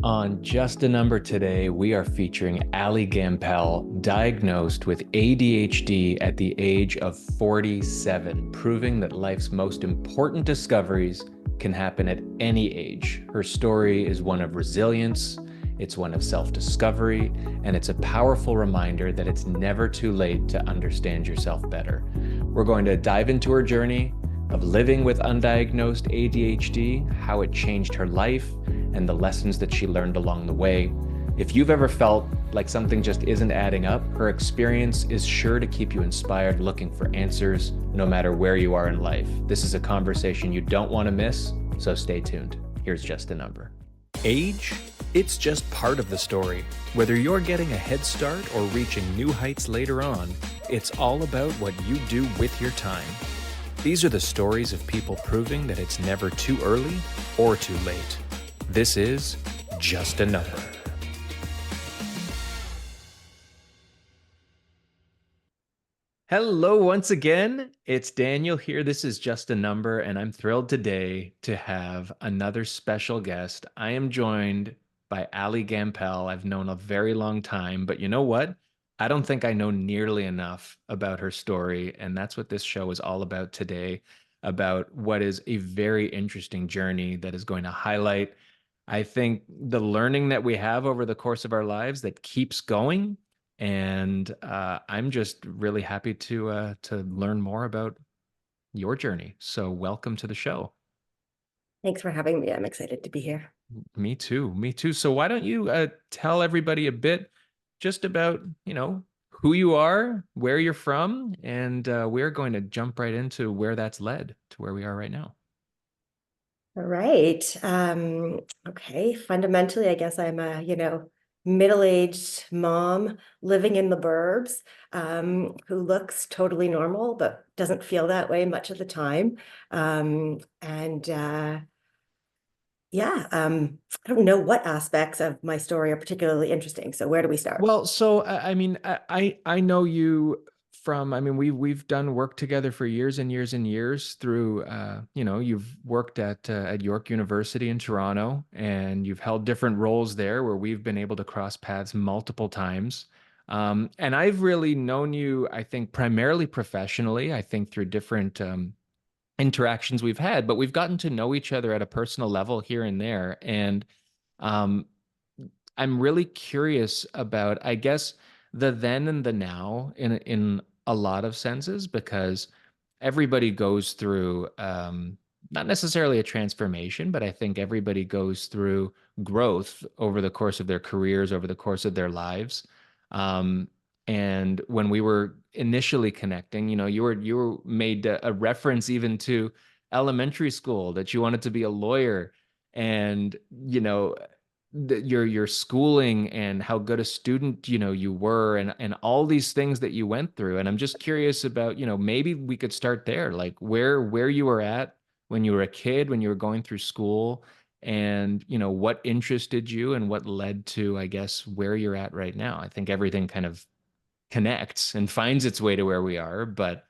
On Just a Number today, we are featuring Gampel, diagnosed with ADHD at the age of 47, proving that life's most important discoveries can happen at any age. Her story is one of resilience, it's one of self-discovery, and it's a powerful reminder that it's never too late to understand yourself better. We're going to dive into her journey of living with undiagnosed ADHD, how it changed her life, and the lessons that she learned along the way. If you've ever felt like something just isn't adding up, her experience is sure to keep you inspired, looking for answers, no matter where you are in life. This is a conversation you don't want to miss, so stay tuned. Here's Just a Number. Age? It's just part of the story. Whether you're getting a head start or reaching new heights later on, it's all about what you do with your time. These are the stories of people proving that it's never too early or too late. This is Just a Number. Hello, once again. It's Daniel here. This is Just a Number, and I'm thrilled today to have another special guest. I am joined by Gampel. I've known a very long time, but you know what? I don't think I know nearly enough about her story, and that's what this show is all about today, about what is a very interesting journey that is going to highlight, I think, the learning that we have over the course of our lives that keeps going. And I'm just really happy to learn more about your journey. So welcome to the show. Thanks for having me. I'm excited to be here. Me too. Me too. So why don't you tell everybody a bit just about, who you are, where you're from, and we're going to jump right into where that's led to where we are right now. All right. Okay. Fundamentally, I guess I'm a, middle-aged mom living in the burbs, who looks totally normal, but doesn't feel that way much of the time. And yeah, I don't know what aspects of my story are particularly interesting. So where do we start? Well, so I mean, I know you from, I mean, we've done work together for years and years and years through, you've worked at York University in Toronto, and you've held different roles there where we've been able to cross paths multiple times. And I've really known you, I think, primarily professionally, I think through different interactions we've had, but we've gotten to know each other at a personal level here and there. And um, I'm really curious about, I guess, the then and the now in a lot of senses, because everybody goes through not necessarily a transformation, but I think everybody goes through growth over the course of their careers, over the course of their lives. Um, and when we were initially connecting, you were made a reference even to elementary school, that you wanted to be a lawyer, and your schooling and how good a student you were, and all these things that you went through. And I'm just curious about, maybe we could start there, like where you were at when you were a kid, when you were going through school, and what interested you and what led to, I guess, where you're at right now. I think everything kind of connects and finds its way to where we are, but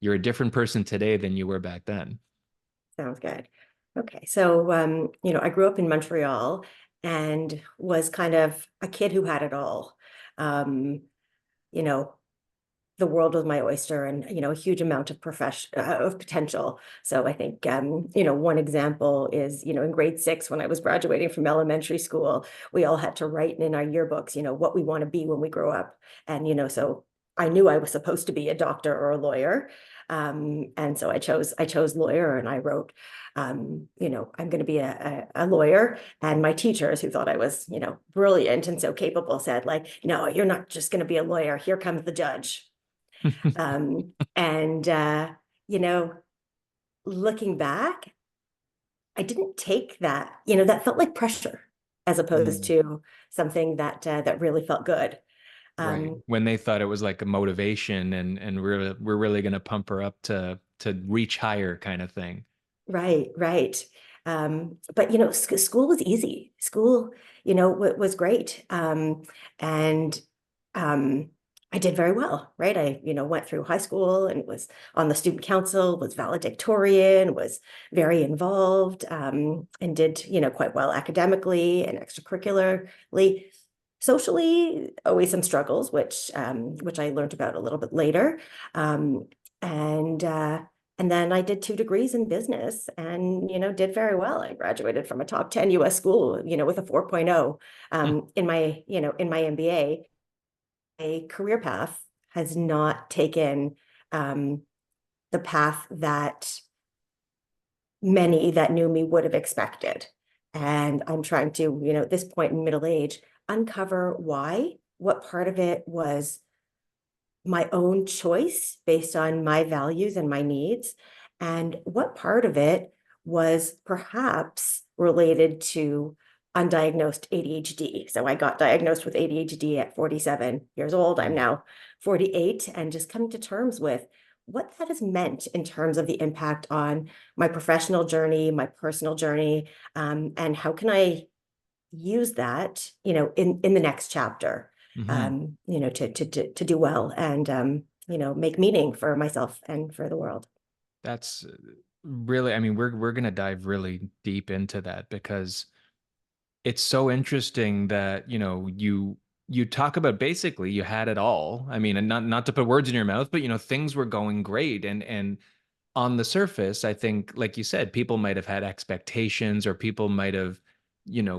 you're a different person today than you were back then. Sounds good. Okay. So, I grew up in Montreal and was kind of a kid who had it all. Um, you know, the world was my oyster, and a huge amount of of potential. So I think one example is, in grade 6, when I was graduating from elementary school, we all had to write in our yearbooks, what we want to be when we grow up. And so I knew I was supposed to be a doctor or a lawyer. And so I chose lawyer, and I wrote, I'm going to be a lawyer. And my teachers, who thought I was, brilliant and so capable, said, like, no, you're not just going to be a lawyer. Here comes the judge. And looking back, I didn't take that, that felt like pressure as opposed Mm. to something that really felt good. Right. Um, When they thought it was like a motivation, and we're really going to pump her up to reach higher kind of thing. right, right. But school was easy. School, was great. And um, I did very well, right? I, went through high school and was on the student council, was valedictorian, was very involved, and did, quite well academically and extracurricularly. Socially, always some struggles, which I learned about a little bit later. Um, and and then I did 2 degrees in business and, did very well. I graduated from a top 10 US school, with a 4.0 Hmm. in my MBA. A career path has not taken um, the path that many that knew me would have expected. And I'm trying to, at this point in middle age, uncover why, what part of it was my own choice based on my values and my needs, and what part of it was perhaps related to undiagnosed ADHD. So I got diagnosed with ADHD at 47 years old. I'm Mm. now 48, and just coming to terms with what that has meant in terms of the impact on my professional journey, my personal journey, and how can I use that, in the next chapter, Hmm. to do well and, make meaning for myself and for the world. That's really, I mean, we're gonna dive really deep into that because it's so interesting that, you talk about basically you had it all. I mean, and not to put words in your mouth, but things were going great. And on the surface, I think, like you said, people might have had expectations or people might have,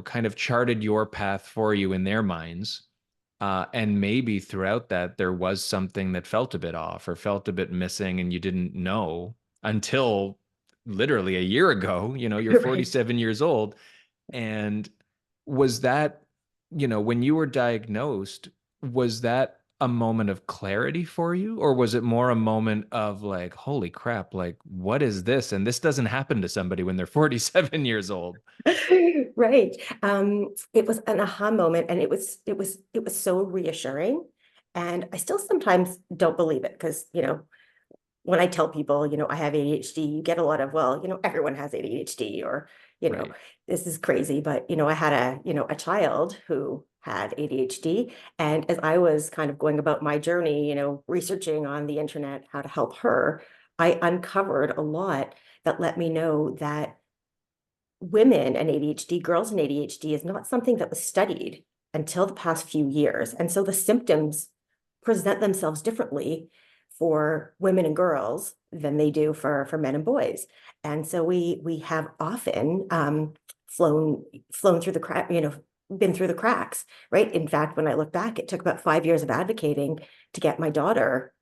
kind of charted your path for you in their minds. And maybe throughout that, there was something that felt a bit off or felt a bit missing, and you didn't know until literally a year ago. You're Right. 47 years old. And was that, when you were diagnosed, was that a moment of clarity for you? Or was it more a moment of like, holy crap, like, what is this? And this doesn't happen to somebody when they're 47 years old. Right. It was an aha moment, and it was so reassuring. And I still sometimes don't believe it because, when I tell people, I have ADHD, you get a lot of, well, everyone has ADHD, or, you know, Right. this is crazy. But, I had a child who had ADHD. And as I was kind of going about my journey, researching on the internet how to help her, I uncovered a lot that let me know that women and ADHD, girls and ADHD is not something that was studied until the past few years. And so the symptoms present themselves differently for women and girls than they do for men and boys. And so we have often flown flown through the crack, been through the cracks, right? In fact, when I look back, it took about 5 years of advocating to get my daughter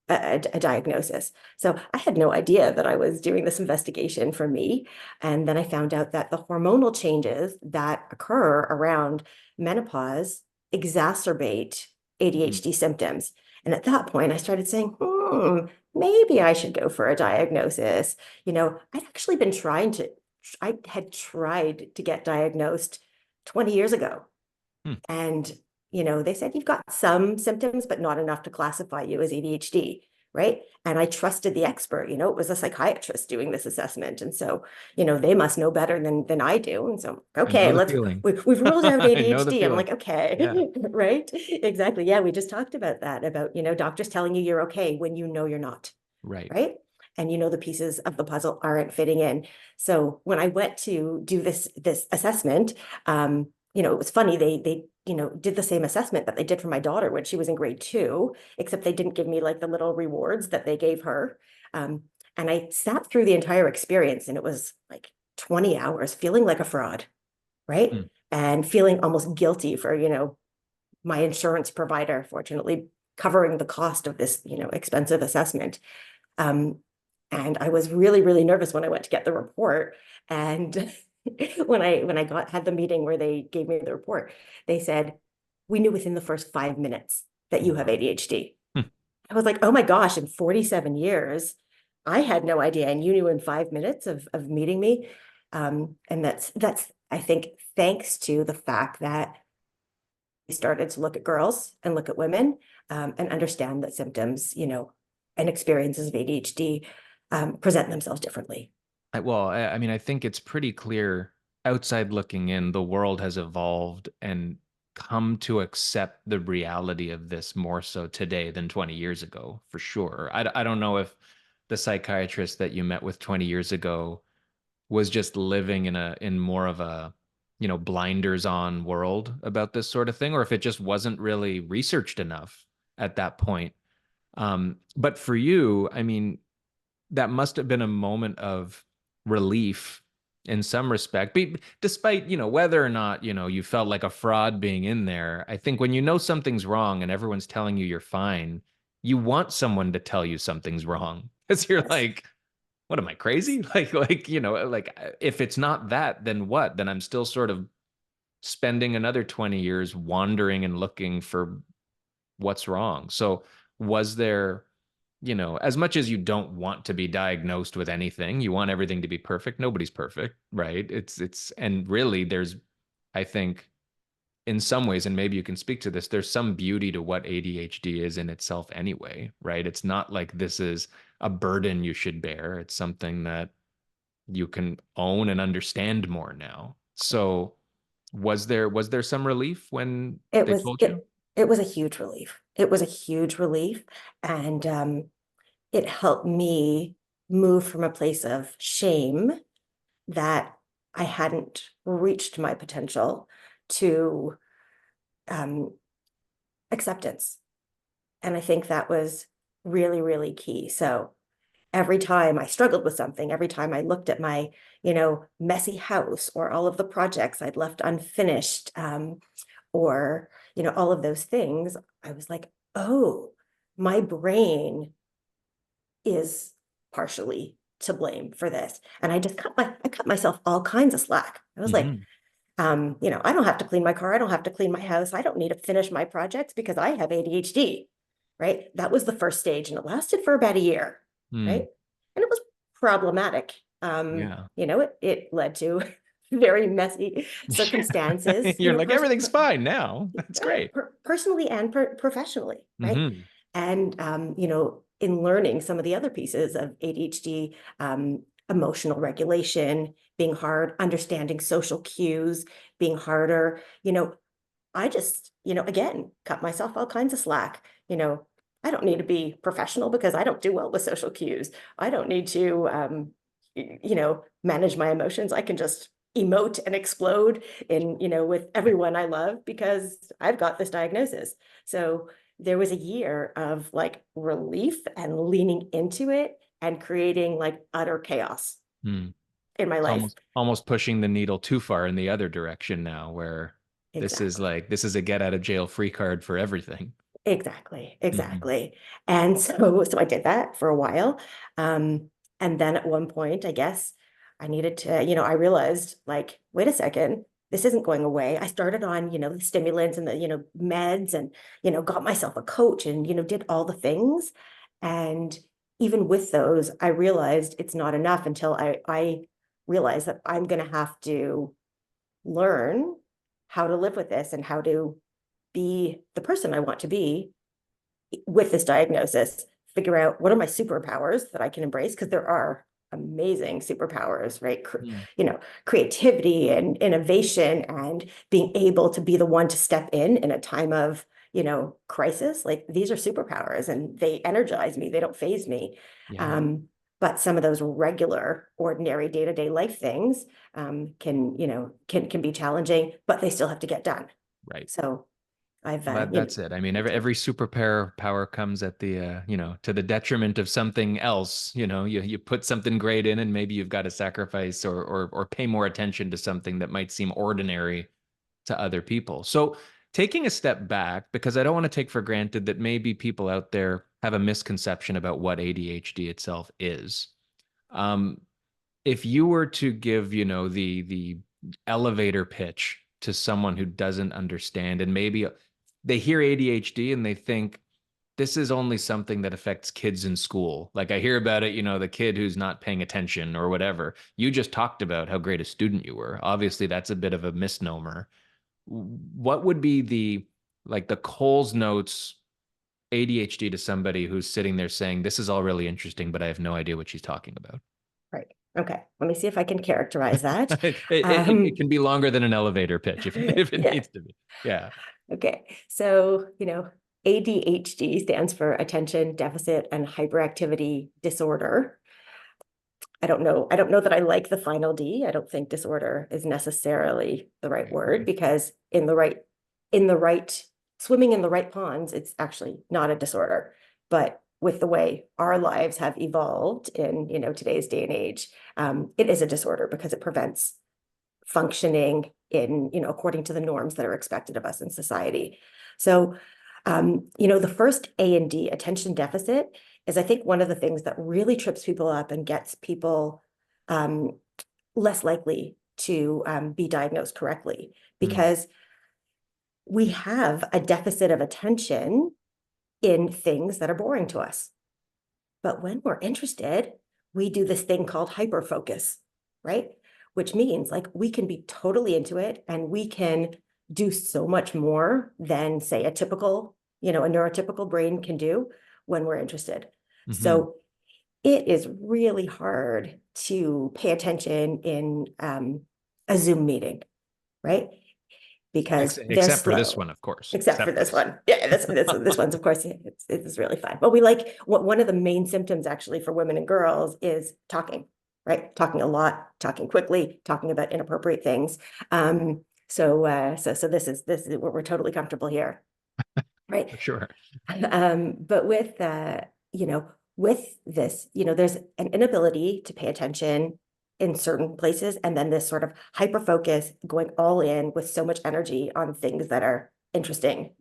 a diagnosis. So I had no idea that I was doing this investigation for me. And then I found out that the hormonal changes that occur around menopause exacerbate Mhm. ADHD symptoms. And at that point, I started saying, maybe I should go for a diagnosis. I'd actually been I had tried to get diagnosed 20 years ago. Hmm. And, they said you've got some symptoms, but not enough to classify you as ADHD. Right. And I trusted the expert, it was a psychiatrist doing this assessment. And so, they must know better than I do. And so, I know okay, the feeling. we've ruled out I know the ADHD. I'm feeling. like, okay, Yeah. right. Exactly. Yeah. We just talked about that, about, doctors telling you you're okay when you're not. Right. Right. And the pieces of the puzzle aren't fitting in. So when I went to do this assessment, it was funny. They did the same assessment that they did for my daughter when she was in grade 2, except they didn't give me like the little rewards that they gave her. Um, and I sat through the entire experience, and it was like 20 hours feeling like a fraud, right? Hmm. And feeling almost guilty for, my insurance provider, fortunately, covering the cost of this, expensive assessment. Um, and I was really, really nervous when I went to get the report. And when I had the meeting where they gave me the report, they said, we knew within the first 5 minutes that you have Wow. ADHD. Hmm. I was like, oh my gosh, in 47 years, I had no idea. And you knew in 5 minutes of meeting me. And that's, I think, thanks to the fact that we started to look at girls and look at women, and understand that symptoms, and experiences of ADHD present themselves differently. Well, I mean, I think it's pretty clear outside looking in, the world has evolved and come to accept the reality of this more so today than 20 years ago, for sure. I don't know if the psychiatrist that you met with 20 years ago was just living in more of a, blinders on world about this sort of thing, or if it just wasn't really researched enough at that point. But for you, I mean, that must have been a moment of relief in some respect. Despite, whether or not, you felt like a fraud being in there. I think when you know something's wrong and everyone's telling you you're fine, you want someone to tell you something's wrong. Because you're Yes. like, what am I crazy? Like, if it's not that, then what? Then I'm still sort of spending another 20 years wandering and looking for what's wrong. So was there, as much as you don't want to be diagnosed with anything, you want everything to be perfect. Nobody's perfect, right? And really there's, I think, in some ways, and maybe you can speak to this, there's some beauty to what ADHD is in itself anyway, right? It's not like this is a burden you should bear. It's something that you can own and understand more now. So was there some relief when It they was told you? it it was a huge relief. It was a huge relief. And it helped me move from a place of shame that I hadn't reached my potential to um, acceptance. And I think that was really, really key. So every time I struggled with something, every time I looked at my, messy house or all of the projects I'd left unfinished, or, all of those things, I was like, oh, my brain is partially to blame for this. And I cut myself all kinds of slack. I was like, Hmm. I don't have to clean my car. I don't have to clean my house. I don't need to finish my projects because I have ADHD, right? That was the first stage and it lasted for about a year, Hmm. right? And it was problematic. Yeah. It led to very messy circumstances, You're like, everything's fine now. That's great. personally and professionally, right? Hmm. And, in learning some of the other pieces of ADHD, emotional regulation, being hard, understanding social cues, being harder, I just, again, cut myself all kinds of slack. I don't need to be professional because I don't do well with social cues. I don't need to, manage my emotions. I can just emote and explode with everyone I love because I've got this diagnosis. So there was a year of like relief and leaning into it and creating like utter chaos Hmm. in my It's life. almost pushing the needle too far in the other direction now, where Exactly. this is a get out of jail free card for everything. Exactly, Hmm. exactly. And so I did that for a while. Um, and then at one point, I guess I needed to, I realized like, wait a second, this isn't going away. I started on, the stimulants and the, meds and, got myself a coach and, did all the things. And even with those, I realized it's not enough until I realized that I'm going to have to learn how to live with this and how to be the person I want to be with this diagnosis, figure out what are my superpowers that I can embrace, because there are amazing superpowers, right? Hmm. Creativity and innovation and being able to be the one to step in a time of, crisis. Like these are superpowers and they energize me. They don't phase me. Yeah. Um, but some of those regular, ordinary day-to-day life things can be challenging, but they still have to get done. Right. So I've Well, that's it. I mean, every superpower power comes at the to the detriment of something else. You put something great in, and maybe you've got to sacrifice or pay more attention to something that might seem ordinary to other people. So taking a step back, because I don't want to take for granted that maybe people out there have a misconception about what ADHD itself is. Um, if you were to give, the elevator pitch to someone who doesn't understand, and maybe they hear ADHD and they think this is only something that affects kids in school. Like I hear about it, the kid who's not paying attention or whatever. You just talked about how great a student you were. Obviously, that's a bit of a misnomer. What would be the Coles Notes ADHD to somebody who's sitting there saying, this is all really interesting, but I have no idea what she's talking about? Right. Okay, let me see if I can characterize that. It can be longer than an elevator pitch if it Yeah. needs to be. Yeah. Okay. So, ADHD stands for attention deficit and hyperactivity disorder. I don't know. I don't know that I like the final D. I don't think disorder is necessarily the I right word, agree. because in the right swimming in the right ponds, it's actually not a disorder. But with the way our lives have evolved in, today's day and age, it is a disorder because it prevents functioning in, according to the norms that are expected of us in society. So, the first A and D, attention deficit, is, I think, one of the things that really trips people up and gets people um, less likely to be diagnosed correctly, Mm. because we have a deficit of attention in things that are boring to us. But when we're interested, we do this thing called hyperfocus, right? Which means, like, we can be totally into it and we can do so much more than, say, a neurotypical brain can do when we're interested. Hmm. So it is really hard to pay attention in a Zoom meeting, right? Because they're Except for this slow, one, of course. except for Except this this. one. Yeah, this one's, of course, it's really fun. But we like, one of the main symptoms actually for women and girls is talking, right? Talking a lot, talking quickly, talking about inappropriate things. So this is we're totally comfortable here, right? For sure. But with this, there's an inability to pay attention in certain places, and then this sort of hyper focus, going all in with so much energy on things that are interesting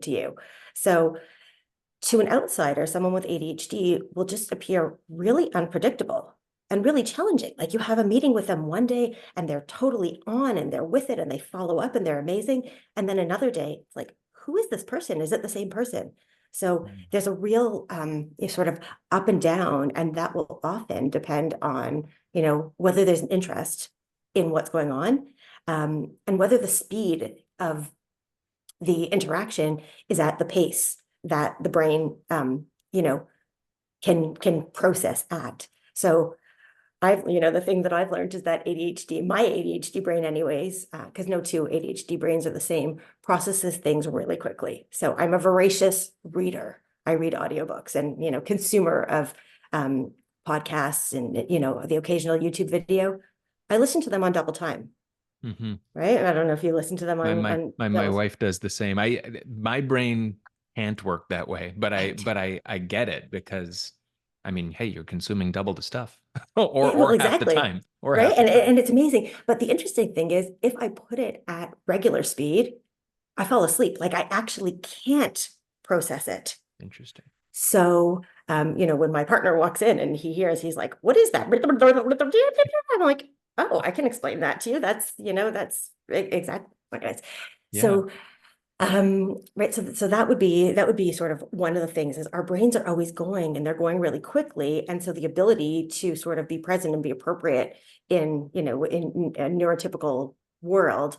to you. So to an outsider, someone with ADHD will just appear really unpredictable and really challenging. Like, you have a meeting with them one day and they're totally on and they're with it and they follow up and they're amazing. And then another day, it's like, who is this person? Is it the same person? So Mm. there's a real sort of up and down, and that will often depend on, whether there's an interest in what's going on, and whether the speed of the interaction is at the pace that the brain, can process at. So the thing that I've learned is that my ADHD brain anyways, because no two ADHD brains are the same, processes things really quickly. So I'm a voracious reader. I read audiobooks and, consumer of um, podcasts and, the occasional YouTube video. I listen to them on double time, Hmm. right? I don't know if you listen to them on My double. wife does the same. My brain can't work that way, but I get it because I mean, hey, you're consuming double the stuff, Well, or half the exactly. time, or Right. half the And, time. and it's amazing. But the interesting thing is, if I put it at regular speed, I fall asleep. Like, I actually can't process it. Interesting. So, when my partner walks in and he's like, what is that? I'm like, oh, I can explain that to you. Exactly what it is. Yeah. So, right. So that would be sort of one of the things, is our brains are always going and they're going really quickly. And so the ability to sort of be present and be appropriate in a neurotypical world,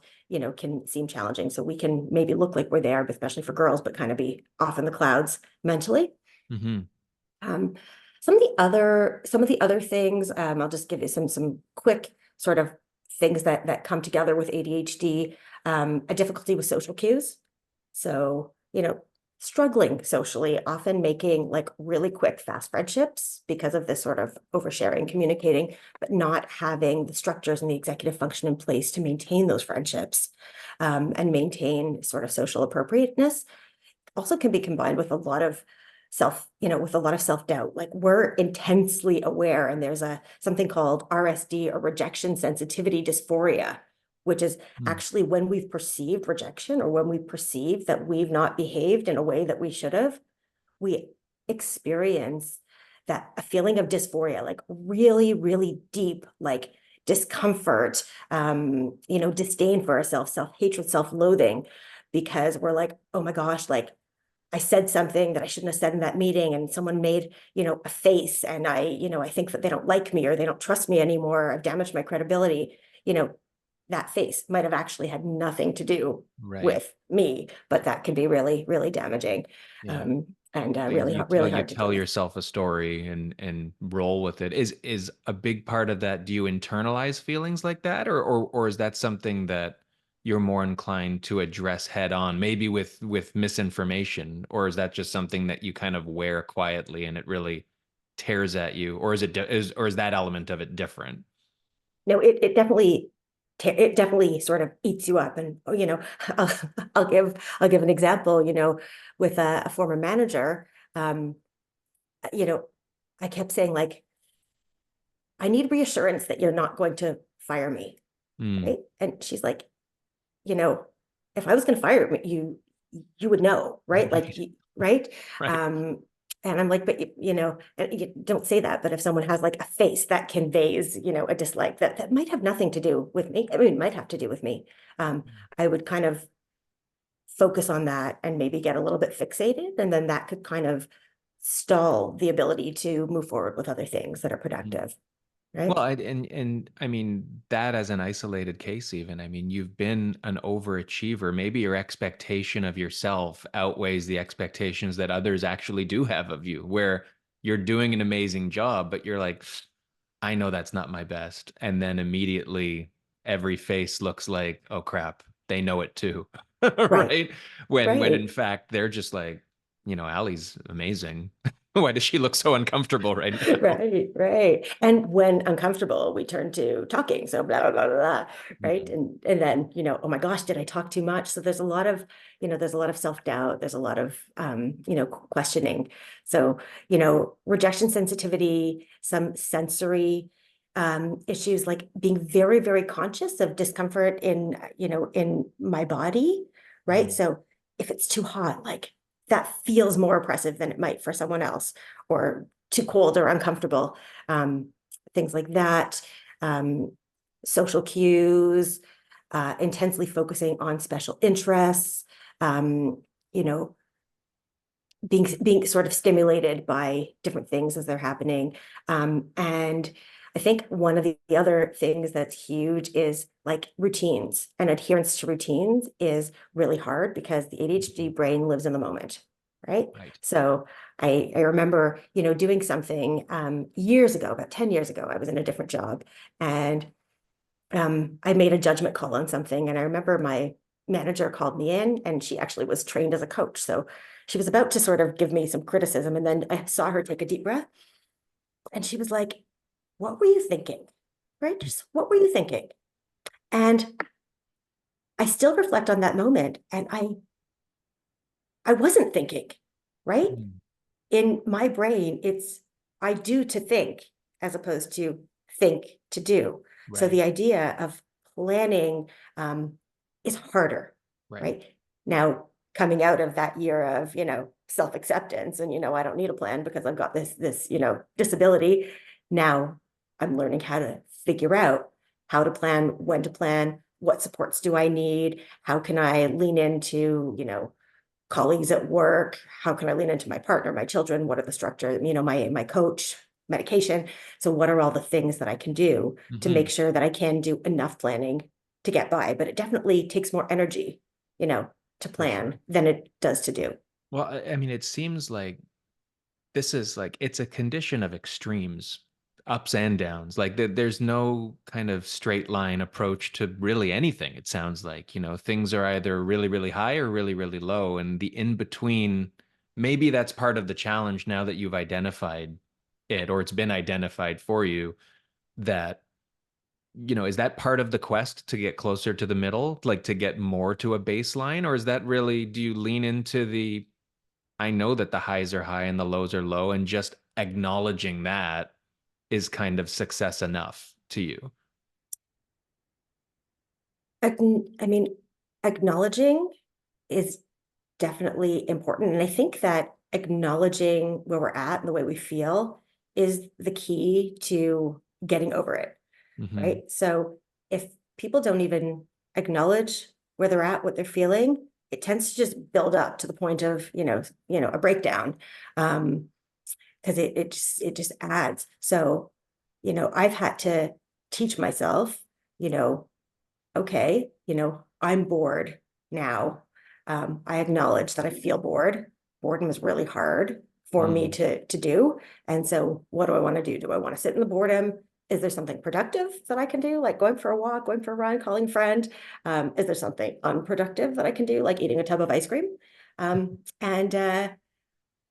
can seem challenging. So we can maybe look like we're there, but especially for girls, but kind of be off in the clouds mentally. Hmm. Um, some of the other things, I'll just give you some quick sort of things that come together with ADHD. A difficulty with social cues. So, struggling socially, often making like really quick, fast friendships because of this sort of oversharing, communicating, but not having the structures and the executive function in place to maintain those friendships, and maintain sort of social appropriateness. Also can be combined with a lot of self-doubt. Like, we're intensely aware, and there's something called RSD, or rejection sensitivity dysphoria, which is actually when we've perceived rejection, or when we perceive that we've not behaved in a way that we should have, we experience that a feeling of dysphoria, like really, really deep, like discomfort, disdain for ourselves, self-hatred, self-loathing, because we're like, oh my gosh, like, I said something that I shouldn't have said in that meeting, and someone made, a face, and I think that they don't like me, or they don't trust me anymore. I've damaged my credibility. That face might have actually had nothing to do Right. with me, but that can be really, really damaging. Yeah. Um, and Well, really you hard to deal tell with. yourself a story and roll with it. Is a big part of that, do you internalize feelings like that, or is that something that you're more inclined to address head on, maybe with misinformation, or is that just something that you kind of wear quietly and it really tears at you, or is that element of it different? No, it definitely sort of eats you up. And I'll, I'll give an example. With a former manager, um, you know, I kept saying like, I need reassurance that you're not going to fire me, Mm. right? And she's like, you know, if I was going to fire you would know, right? Right. Right? Right. Um, and I'm like, but and you don't say that, but if someone has like a face that conveys, a dislike that might have nothing to do with me. I mean, it might have to do with me. I would kind of focus on that and maybe get a little bit fixated, and then that could kind of stall the ability to move forward with other things that are productive, Well, right? and I mean that as an isolated case, even. I mean, you've been an overachiever. Maybe your expectation of yourself outweighs the expectations that others actually do have of you, where you're doing an amazing job, but you're like, I know that's not my best. And then immediately every face looks like, oh crap, they know it too. Right, Right? When right. in fact they're just like, Allie's amazing. Why does she look so uncomfortable right now? Right, right. And when uncomfortable, we turn to talking. So blah, blah, blah, blah, blah, right. Mhm. And then, oh my gosh, did I talk too much? So there's a lot of, there's a lot of self-doubt. There's a lot of, questioning. So, rejection sensitivity, some sensory issues, like being very, very conscious of discomfort in my body, right? Mhm. So if it's too hot, like that feels more oppressive than it might for someone else, or too cold or uncomfortable, um, things like that. Um, Social cues, intensely focusing on special interests, um, you know, being sort of stimulated by different things as they're happening. And I think one of the other things that's huge is like routines, and adherence to routines is really hard because the ADHD Mhm. brain lives in the moment, right? Right. So I remember, doing something years ago, about 10 years ago, I was in a different job, and I made a judgment call on something. And I remember my manager called me in, and she actually was trained as a coach. So she was about to sort of give me some criticism. And then I saw her take a deep breath, and she was like, what were you thinking? Right? Just what were you thinking? And I still reflect on that moment, and I wasn't thinking, right? Mm. In my brain, it's I do to think as opposed to think to do. So Right. the idea of planning is harder, Right. right? Now, coming out of that year of, self-acceptance and, I don't need a plan because I've got this, disability. Now I'm learning how to figure out how to plan, when to plan, what supports do I need, how can I lean into, colleagues at work, how can I lean into my partner, my children, what are the structure, my coach, medication. So what are all the things that I can do to make Hmm. sure that I can do enough planning to get by? But it definitely takes more energy, to For sure. plan than it does to do. Well, I mean, it seems like this is like it's a condition of extremes, ups and downs. Like there's no kind of straight line approach to really anything. It sounds like, things are either really, really high or really, really low. And the in between, maybe that's part of the challenge now that you've identified it, or it's been identified for you, that, is that part of the quest to get closer to the middle, like to get more to a baseline? Or is that really, do you lean into the I know that the highs are high and the lows are low, and just acknowledging that is kind of success enough to you? I mean, acknowledging is definitely important. And I think that acknowledging where we're at and the way we feel is the key to getting over it, Hmm. right? So if people don't even acknowledge where they're at, what they're feeling, it tends to just build up to the point of, a breakdown. Because it just adds. So, I've had to teach myself, you know, okay, I'm bored now. I acknowledge that I feel bored. boredom is really hard for me Mm. to do. And so what do I want to do? Do I want to sit in the boredom? Is there something productive that I can do, like going for a walk, going for a run, calling a friend? Is there something unproductive that I can do, like eating a tub of ice cream? And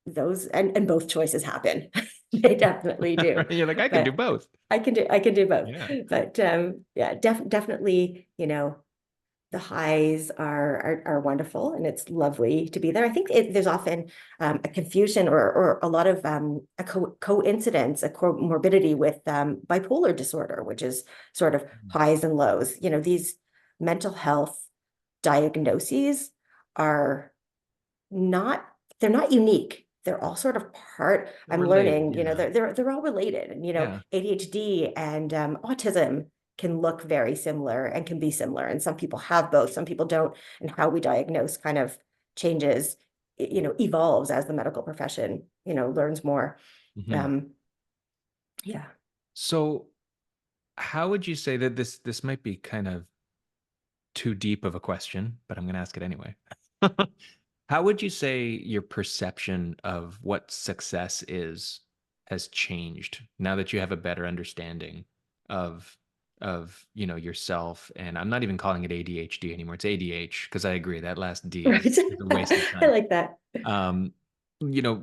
those and both choices happen. They definitely do. You're like, I can do But both. I can do both. Yeah. But yeah, definitely, the highs are wonderful, and it's lovely to be there. I think there's often a confusion or a lot of a coincidence, a comorbidity with bipolar disorder, which is sort of highs and lows. These mental health diagnoses are not, they're not unique. They're all sort of part, They're I'm related. learning, Yeah. they're all related. And, Yeah. ADHD and autism can look very similar and can be similar. And some people have both, some people don't. And how we diagnose kind of changes, evolves as the medical profession, learns more. Mhm. Um, yeah. So how would you say that this might be kind of too deep of a question, but I'm going to ask it anyway. How would you say your perception of what success is has changed now that you have a better understanding of yourself? And I'm not even calling it ADHD anymore. It's ADH because I agree that last D Right. is a waste of I time. like that. Um, you know,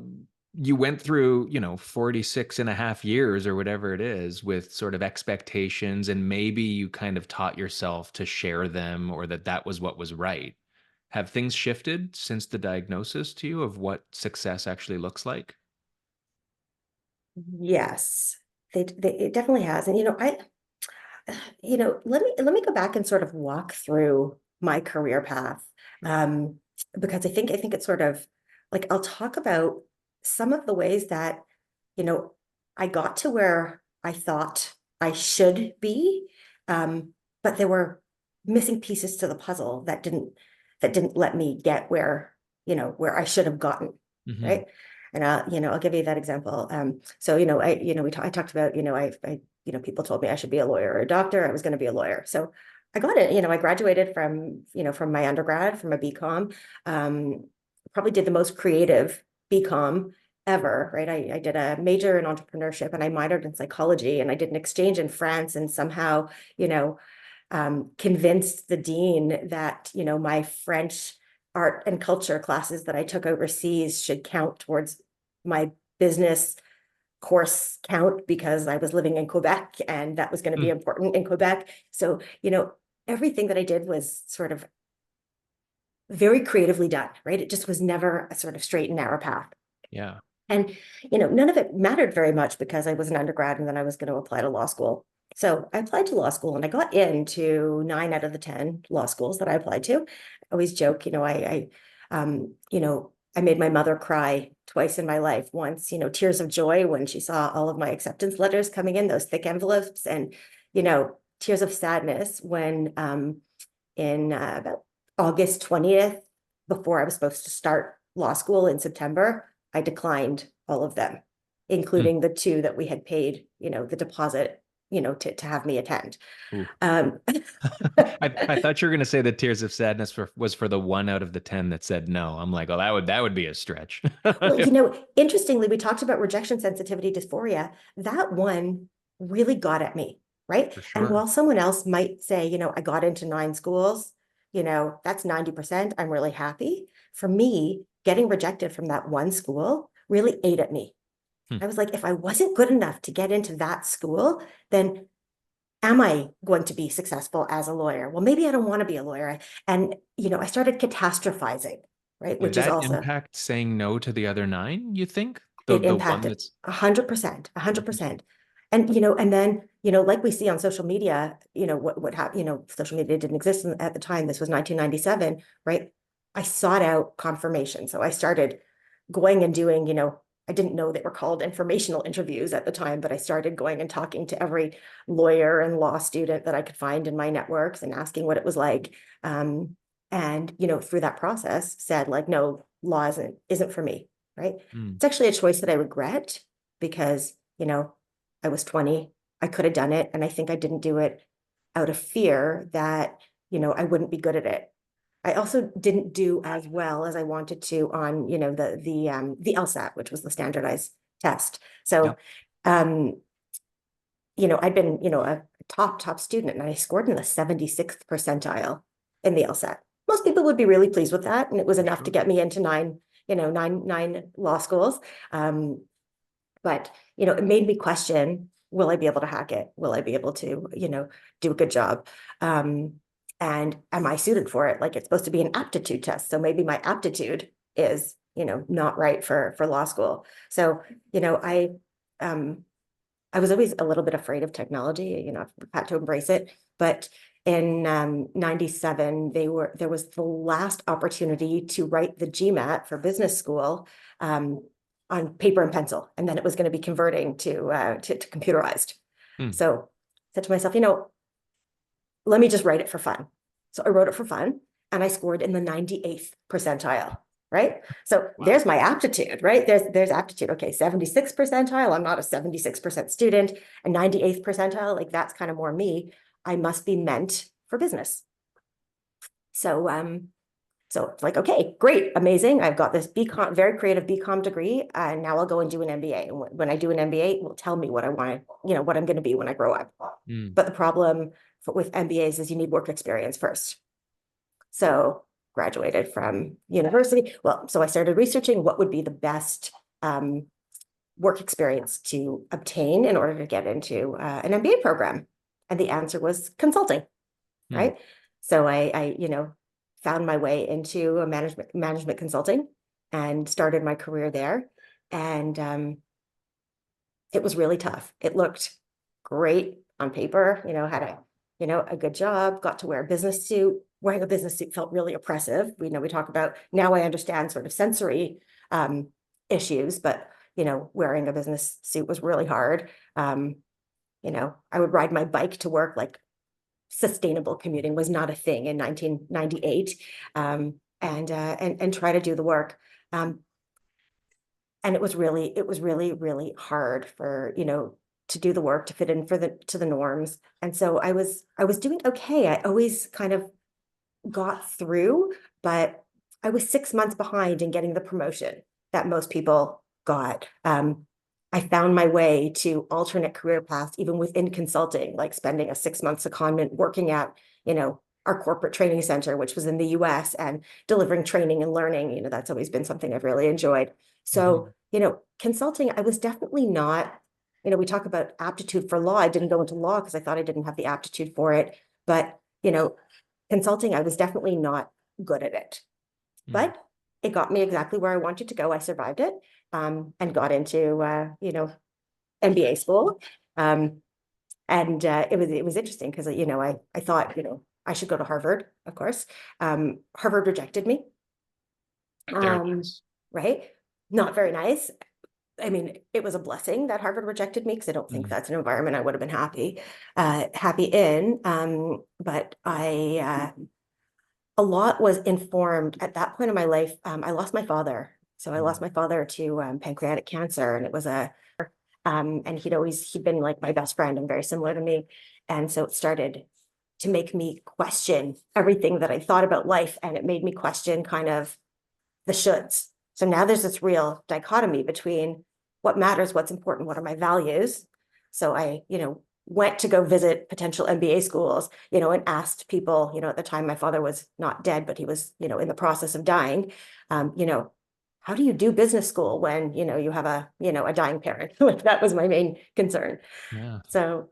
you went through 46 and a half years or whatever it is with sort of expectations, and maybe you kind of taught yourself to share them, or that was what was right. Have things shifted since the diagnosis to you of what success actually looks like? Yes, it definitely has. And let me go back and sort of walk through my career path. Um, because I think it's sort of like I'll talk about some of the ways that, you know, I got to where I thought I should be. But there were missing pieces to the puzzle that didn't let me get where I should have gotten, Hmm. right? And I'll give you that example. So, I talked about, people told me I should be a lawyer or a doctor. I was going to be a lawyer. So I got it. I graduated from my undergrad, from a BCom. Um, Probably did the most creative BCom ever, right? I did a major in entrepreneurship and I minored in psychology, and I did an exchange in France, and somehow, convinced the dean that, my French art and culture classes that I took overseas should count towards my business course count, because I was living in Quebec and that was going to be Mm. important in Quebec. So, everything that I did was sort of very creatively done, right? It just was never a sort of straight and narrow path. Yeah. And, none of it mattered very much because I was an undergrad and then I was going to apply to law school. So I applied to law school and I got into 9 out of the 10 law schools that I applied to. I always joke, I made my mother cry twice in my life. Once, tears of joy when she saw all of my acceptance letters coming in, those thick envelopes, and, tears of sadness when in about August 20th, before I was supposed to start law school in September, I declined all of them, Mm. including the two that we had paid, the deposit, to have me attend. Ooh. Um, I thought you were going to say that Tears of Sadness was for the 1 out of the 10 that said no. I'm like, oh, that would be a stretch. well, interestingly, we talked about rejection sensitivity dysphoria. That one really got at me, right? For And sure. while someone else might say, I got into 9 schools, that's 90%, I'm really happy. For me, getting rejected from that one school really ate at me. Hmm. I was like, if I wasn't good enough to get into that school, then am I going to be successful as a lawyer? Well, maybe I don't want to be a lawyer. And, I started catastrophizing, right? Did Which is that also, impact saying no to the other nine, you think? The it the one impacted that's 100%, interesting. 100%. And, and then, like we see on social media, what happened, social media didn't exist at the time. This was 1997, right? I sought out confirmation. So I started going and doing, I didn't know they were called informational interviews at the time, but I started going and talking to every lawyer and law student that I could find in my networks and asking what it was like. And, through that process said like, no, law isn't for me, right? Mm. It's actually a choice that I regret because, I was 20, I could have done it. And I think I didn't do it out of fear that, I wouldn't be good at it. I also didn't do as well as I wanted to on, the LSAT, which was the standardized test. So, Yep. um, I'd been, a top student, and I scored in the 76th percentile in the LSAT. Most people would be really pleased with that, and it was For enough to sure. get me into nine law schools. But it made me question, will I be able to hack it? Will I be able to, do a good job? And am I suited for it? Like, it's supposed to be an aptitude test. So maybe my aptitude is, not right for law school. So, um, I was always a little bit afraid of technology, I've had to embrace it. But in 97, there was the last opportunity to write the GMAT for business school on paper and pencil. And then it was going to be converting to computerized. Hmm. So I said to myself, let me just write it for fun. So I wrote it for fun, and I scored in the 98th percentile. Right. So Wow. there's my aptitude, right? There's aptitude. Okay, 76th percentile. I'm not a 76% student. And 98th percentile, like, that's kind of more me. I must be meant for business. So it's like, okay, great, amazing. I've got this BCom, very creative BCom degree, and now I'll go and do an MBA. And when I do an MBA, it will tell me what I want to, what I'm going to be when I grow up. Hmm. But the problem with MBAs is you need work experience first. So graduated from university. Well, so I started researching what would be the best work experience to obtain in order to get into an MBA program. And the answer was consulting, Hmm. right? So I found my way into a management consulting and started my career there. And it was really tough. It looked great on paper, had a good job, got to wear a business suit. Wearing a business suit felt really oppressive. We talk about, now I understand sort of sensory issues, but wearing a business suit was really hard. I would ride my bike to work. Like, sustainable commuting was not a thing in 1998, and try to do the work. And it was really hard for, to do the work, to fit in to the norms. And so I was doing okay. I always kind of got through, but I was 6 months behind in getting the promotion that most people got. I found my way to alternate career paths, even within consulting, like spending a 6 month secondment working at, our corporate training center, which was in the US, and delivering training and learning. That's always been something I've really enjoyed. Mhm. So, consulting, I was definitely not, we talk about aptitude for law. I didn't go into law because I thought I didn't have the aptitude for it. But, consulting, I was definitely not good at it. Hmm. But it got me exactly where I wanted to go. I survived it, and got into, MBA school. Um, and it was interesting because, I thought, I should go to Harvard, of course. Harvard rejected me. Very Um, nice. right? Not very nice. I mean, it was a blessing that Harvard rejected me, because I don't think Mhm. that's an environment I would have been happy in. But a lot was informed at that point in my life. I lost my father. So I lost Mhm. my father to pancreatic cancer, and it was and he'd been like my best friend and very similar to me. And so it started to make me question everything that I thought about life, and it made me question kind of the shoulds. So now there's this real dichotomy between what matters, what's important, what are my values. So I, went to go visit potential MBA schools, and asked people, at the time my father was not dead, but he was, in the process of dying. How do you do business school when, you have a dying parent? Like, that was my main concern. Yeah. So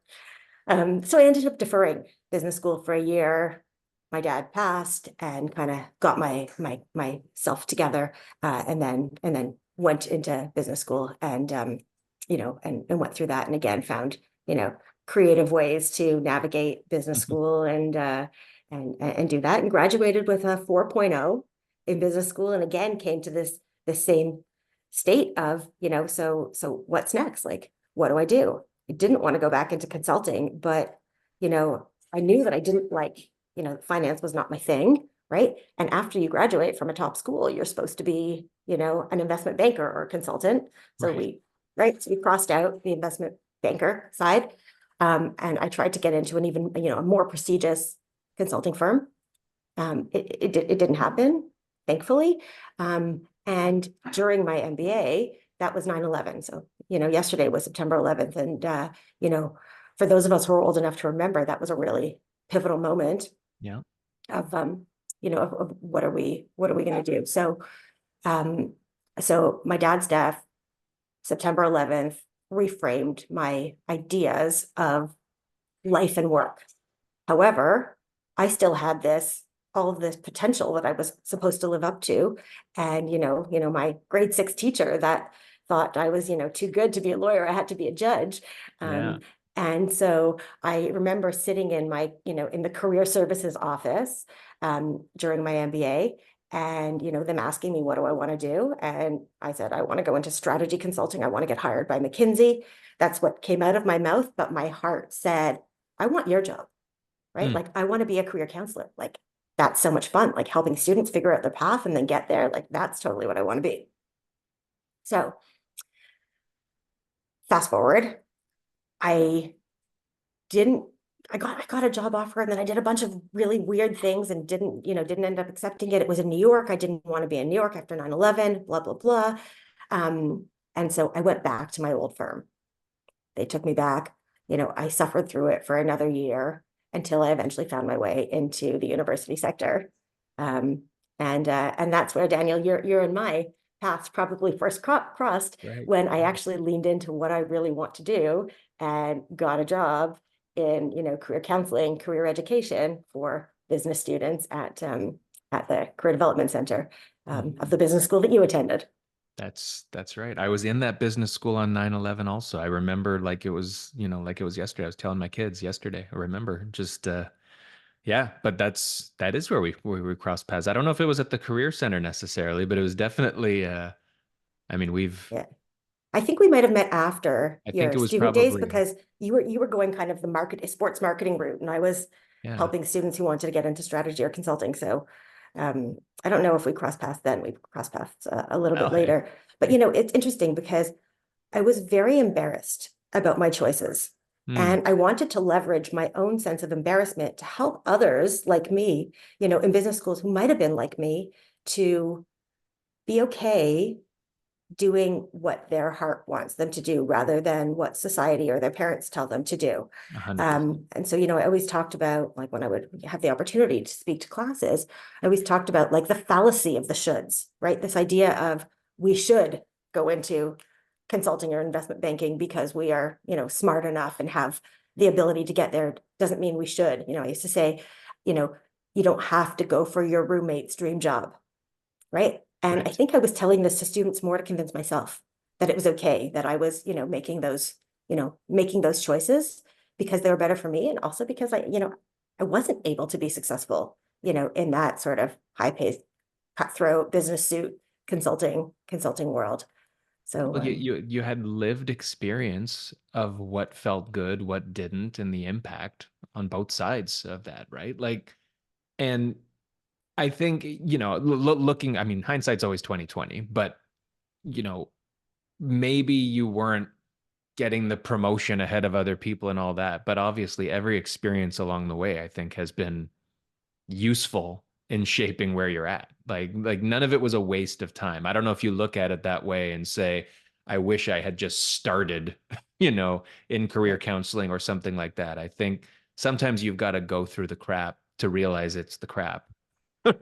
I ended up deferring business school for a year. My dad passed, and kind of got myself together, and then went into business school, and and went through that, and again found creative ways to navigate business school, and do that, and graduated with a 4.0 in business school, and again came to this same state of, so what's next? Like, what do I do? I didn't want to go back into consulting, but, I knew that I didn't like, finance was not my thing, right? And after you graduate from a top school, you're supposed to be, an investment banker or a consultant. So Right. so we crossed out the investment banker side. And I tried to get into an even, a more prestigious consulting firm. It didn't happen, thankfully. And during my MBA, that was 9/11. So, yesterday was September 11th. And, for those of us who are old enough to remember, that was a really pivotal moment Yeah. of, of what are we going to do? Um, so my dad's death, September 11th, reframed my ideas of life and work. However, I still had all of this potential that I was supposed to live up to. And, my grade 6 teacher that thought I was, too good to be a lawyer, I had to be a judge. Yeah. And so I remember sitting in in the career services office during my MBA, and, them asking me, what do I want to do? And I said, I want to go into strategy consulting. I want to get hired by McKinsey. That's what came out of my mouth. But my heart said, I want your job, right? Mm. Like, I want to be a career counselor. Like, that's so much fun, like helping students figure out their path and then get there. Like, that's totally what I want to be. So fast forward, I didn't, I got a job offer, and then I did a bunch of really weird things and didn't end up accepting it. It was in New York. I didn't want to be in New York after 9/11, blah, blah, blah. And so I went back to my old firm. They took me back. I suffered through it for another year until I eventually found my way into the university sector. Um, and that's where, Daniel, you're in my paths probably first crossed, Right. when I actually leaned into what I really want to do and got a job in, career counseling, career education for business students at the Career Development Center of Mhm. the business school that you attended. That's right. I was in that business school on 9/11 also. I remember like it was, like it was yesterday. I was telling my kids yesterday. I remember just yeah, but that is where we crossed paths. I don't know if it was at the career center necessarily, but it was definitely I mean, Yeah. I think we might have met after I think your it was student days, probably, because you were going kind of the sports marketing route, and I was yeah. helping students who wanted to get into strategy or consulting. So I don't know if we crossed paths then. We crossed paths a little Well, bit hey. later. But it's interesting because I was very embarrassed about my choices. Hmm. And I wanted to leverage my own sense of embarrassment to help others like me, in business schools who might have been like me, to be okay doing what their heart wants them to do rather than what society or their parents tell them to do. 100%. And so, I always talked about, like, when I would have the opportunity to speak to classes, I always talked about like the fallacy of the shoulds, right? This idea of we should go into consulting or investment banking because we are, smart enough and have the ability to get there, doesn't mean we should. I used to say, you know, you don't have to go for your roommate's dream job, right? And I Right. think I was telling this to students more to convince myself that it was okay, that I was, making those choices because they were better for me. And also because I wasn't able to be successful, in that sort of high-paced, cutthroat business suit consulting world. So Well, you had lived experience of what felt good, what didn't, and the impact on both sides of that, right? Like, and I think, looking, I mean, hindsight's always 2020, but you know, maybe you weren't getting the promotion ahead of other people and all that, but obviously every experience along the way, I think, has been useful in shaping where you're at. Like none of it was a waste of time. I don't know if you look at it that way and say, I wish I had just started, in career yeah, counseling or something like that. I think sometimes you've got to go through the crap to realize it's the crap,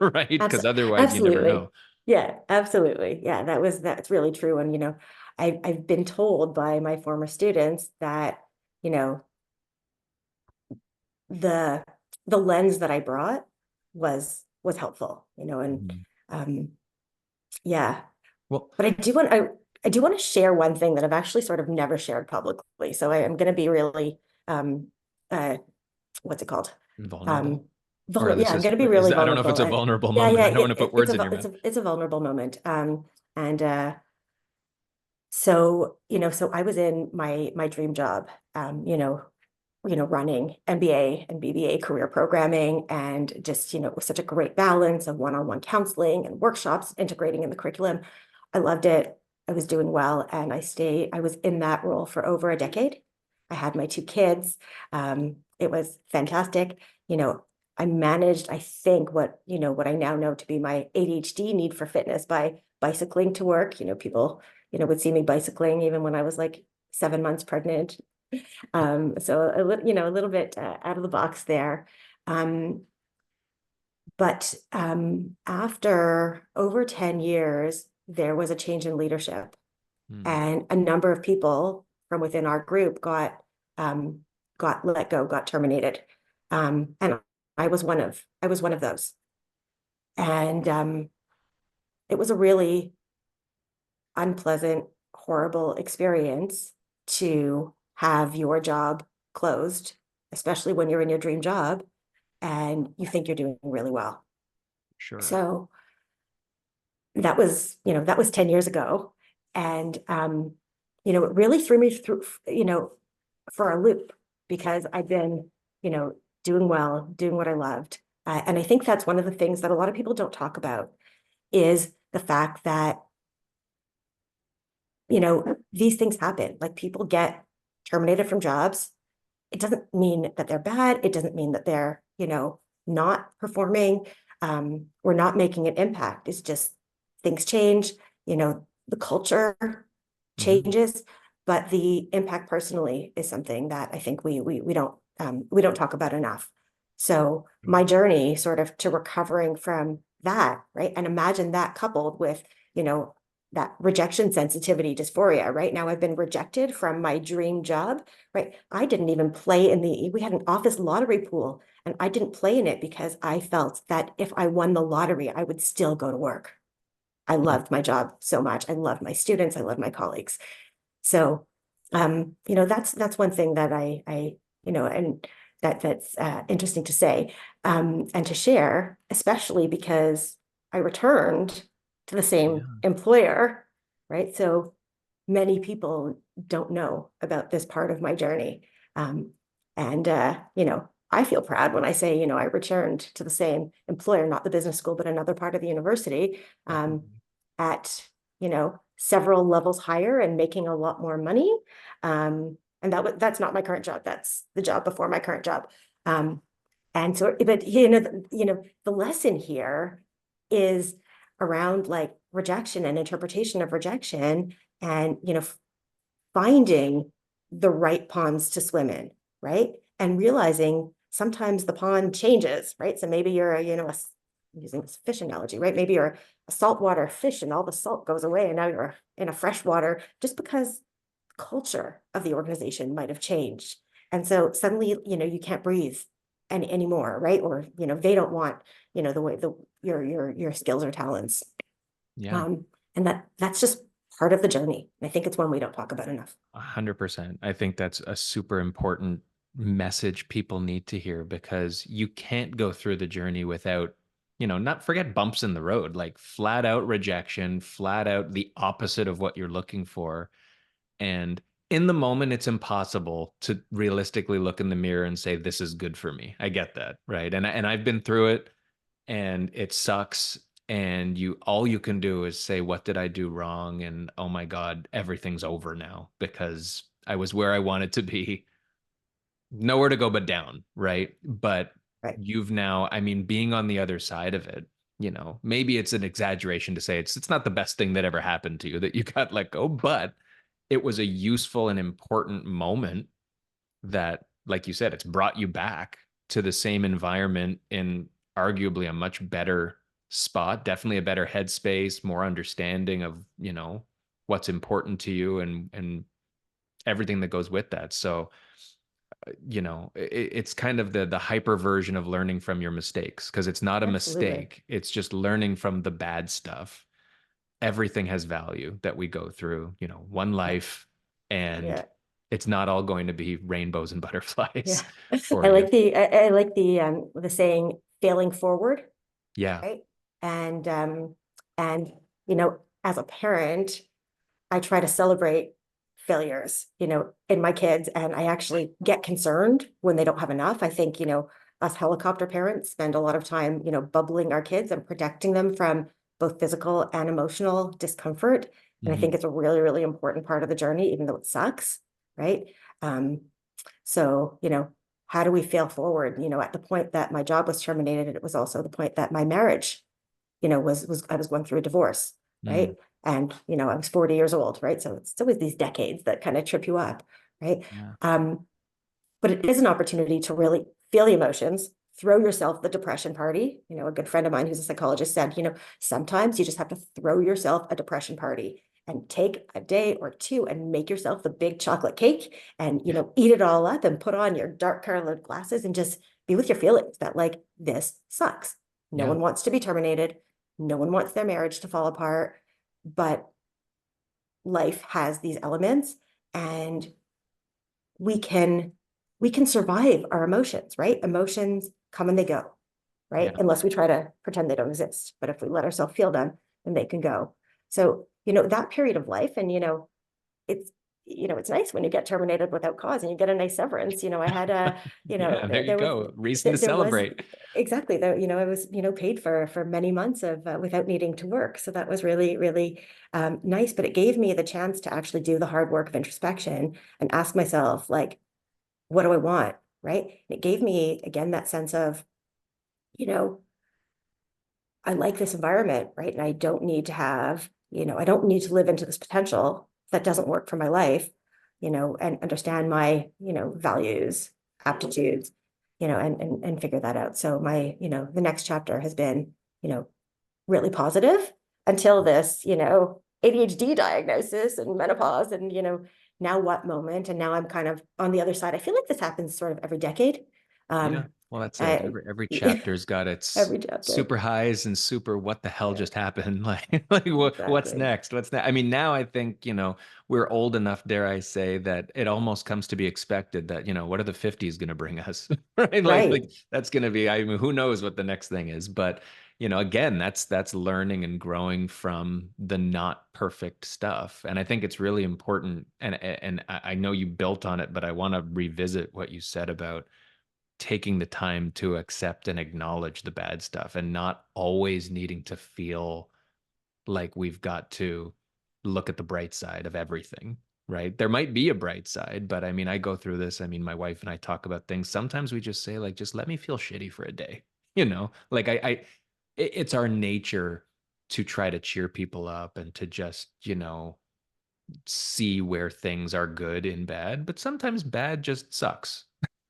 right? Because otherwise you never absolutely. know. Yeah, absolutely. Yeah, that's really true. And I've been told by my former students that, you know, the the lens that I brought was helpful, and Mhm. um yeah. Well, But I do want to share one thing that I've actually sort of never shared publicly. So I am going to be really um uh what's it called? vulnerable. Um Or Yeah, this I'm is going to be is really I don't know if it's vulnerable. a vulnerable Yeah, moment. yeah, I don't want to put it's words in your mouth. it's a vulnerable moment. And so I was in my dream job, running MBA and BBA career programming, and just, it was such a great balance of one-on-one counseling and workshops integrating in the curriculum. I loved it. I was doing well, and I was in that role for over a decade. I had my two kids. It was fantastic. You know, I managed, I think, what I now know to be my ADHD need for fitness by bicycling to work. People, would see me bicycling even when I was like 7 months pregnant. So a little bit out of the box there. But after over 10 years, there was a change in leadership, Mm. and a number of people from within our group got let go, got terminated. And I was one of those. And it was a really unpleasant, horrible experience to have your job closed, especially when you're in your dream job and you think you're doing really well. Sure. So that was 10 years ago. And it really threw me through, for a loop, because I've been, doing well, doing what I loved. And I think that's one of the things that a lot of people don't talk about, is the fact that, these things happen. Like, people get terminated from jobs. It doesn't mean that they're bad. It doesn't mean that they're, not performing, or not making an impact. It's just things change, the culture Hmm. changes, but the impact personally is something that I think we don't talk about enough. So my journey sort of to recovering from that, right? And imagine that coupled with, you know, that rejection sensitivity dysphoria, right? Now I've been rejected from my dream job, right? I didn't even play we had an office lottery pool, and I didn't play in it because I felt that if I won the lottery, I would still go to work. I loved my job so much. I loved my students. I loved my colleagues. So, that's one thing that and that's interesting to say, and to share, especially because I returned to the same Yeah. employer, right? So many people don't know about this part of my journey. And I feel proud when I say, I returned to the same employer, not the business school, but another part of the university, Definitely. at, several levels higher and making a lot more money. And that's not my current job. That's the job before my current job. Um, and so, but the lesson here is around like rejection and interpretation of rejection, and finding the right ponds to swim in, right? And realizing sometimes the pond changes, right? So maybe you're using this fish analogy, right? Maybe you're a saltwater fish and all the salt goes away, and now you're in a freshwater, just because the culture of the organization might have changed. And so suddenly, you can't breathe anymore, right? Or, they don't want, the way your skills or talents. Yeah. Um, and that's just part of the journey. And I think it's one we don't talk about enough. 100%. I think that's a super important message people need to hear, because you can't go through the journey without, not forget bumps in the road, like flat out rejection, flat out the opposite of what you're looking for. And in the moment, it's impossible to realistically look in the mirror and say, this is good for me. I get that. Right. And I've been through it, and it sucks. And all you can do is say, what did I do wrong? And oh my God, everything's over now because I was where I wanted to be, nowhere to go but down. Right. But Right. you've now, I mean, being on the other side of it, maybe it's an exaggeration to say it's not the best thing that ever happened to you that you got let go, but it was a useful and important moment that, like you said, it's brought you back to the same environment in arguably a much better spot, definitely a better headspace, more understanding of, what's important to you, and everything that goes with that. So, it's kind of the hyper version of learning from your mistakes, because it's not a Absolutely. mistake. It's just learning from the bad stuff. Everything has value that we go through, one Yeah. life, and Yeah. it's not all going to be rainbows and Yeah. butterflies for I you. like the saying failing forward, Yeah. right? And as a parent, I try to celebrate failures, in my kids, and I actually get concerned when they don't have enough. I think, us helicopter parents spend a lot of time, bubbling our kids and protecting them from both physical and emotional discomfort. And I think Hmm. it's a really, really important part of the journey, even though it sucks, right? Um, so, how do we fail forward? At the point that my job was terminated, it was also the point that my marriage, was I was going through a divorce, Mm, right? And, I was 40 years old, right? So it's always these decades that kind of trip you up, right? yeah. Um, but it is an opportunity to really feel the emotions, throw yourself the depression party. A good friend of mine who's a psychologist said, sometimes you just have to throw yourself a depression party and take a day or two and make yourself the big chocolate cake and, eat it all up and put on your dark colored glasses and just be with your feelings that like this sucks. No Yeah. one wants to be terminated. No one wants their marriage to fall apart, but life has these elements and we can we can survive our emotions, right? Emotions come and they go, right? Yeah. Unless we try to pretend they don't exist. But if we let ourselves feel them, then they can go. So, that period of life, and it's it's nice when you get terminated without cause and you get a nice severance. I had a, Yeah. There you there was go. Reason to there was celebrate. exactly there, I was, paid for many months of without needing to work. So that was really, really nice. But it gave me the chance to actually do the hard work of introspection and ask myself, like, what do I want? Right. And it gave me again that sense of, you know, I like this environment, right? And I don't need to have, I don't need to live into this potential that doesn't work for my life, and understand my, values, aptitudes, and figure that out. So my, the next chapter has been, you know, really positive until this, ADHD diagnosis and menopause and, now what moment. And now I'm kind of on the other side. I feel like this happens sort of every decade. Yeah. Um, Well, that's it. I, Every chapter's got its every chapter. super highs and super what the hell Yeah, just happened? Like what's exactly. next? What's next? I mean, now I think, we're old enough, dare I say, that it almost comes to be expected that, what are the 50s going to bring us? Right? Right. Like that's going to be, I mean, who knows what the next thing is, but again, that's learning and growing from the not perfect stuff. And I think it's really important. And I know you built on it, but I want to revisit what you said about taking the time to accept and acknowledge the bad stuff and not always needing to feel like we've got to look at the bright side of everything, right? There might be a bright side, but I mean, I go through this. I mean, my wife and I talk about things. Sometimes we just say, like, just let me feel shitty for a day, like it's our nature to try to cheer people up and to just, see where things are good and bad, but sometimes bad just sucks.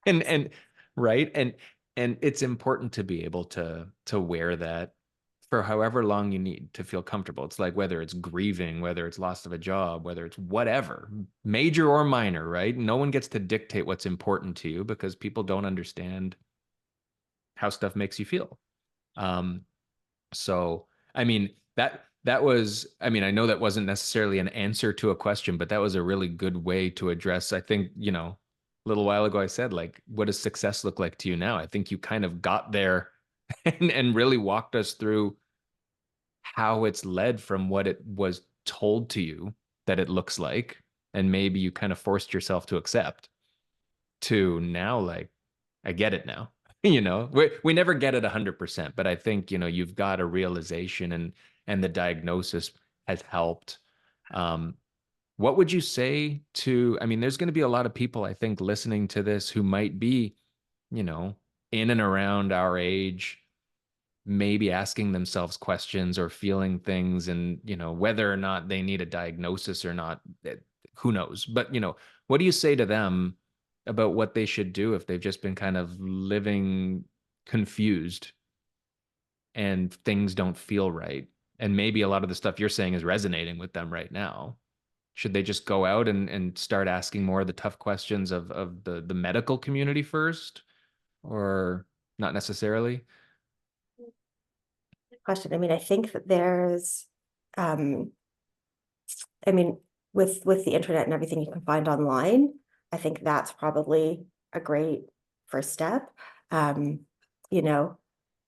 And right? And it's important to be able to wear that for however long you need to feel comfortable. It's like whether it's grieving, whether it's loss of a job, whether it's whatever, major or minor, right? No one gets to dictate what's important to you because people don't understand how stuff makes you feel. Um, so, I mean, that was, I mean, I know that wasn't necessarily an answer to a question, but that was a really good way to address. I think, a little while ago I said, like, what does success look like to you now? I think you kind of got there and really walked us through how it's led from what it was told to you that it looks like, and maybe you kind of forced yourself to accept, to now, like, I get it now. We never get it 100%, but I think, you've got a realization, and the diagnosis has helped. Um, what would you say to, I mean, there's going to be a lot of people, I think, listening to this who might be, you know, in and around our age, maybe asking themselves questions or feeling things, and, whether or not they need a diagnosis or not, who knows? But, what do you say to them about what they should do if they've just been kind of living confused and things don't feel right? And maybe a lot of the stuff you're saying is resonating with them right now. Should they just go out and start asking more of the tough questions of the medical community first, or not necessarily? Question. I mean, I think that there's, um, I mean, with the internet and everything you can find online, I think that's probably a great first step. Um, you know,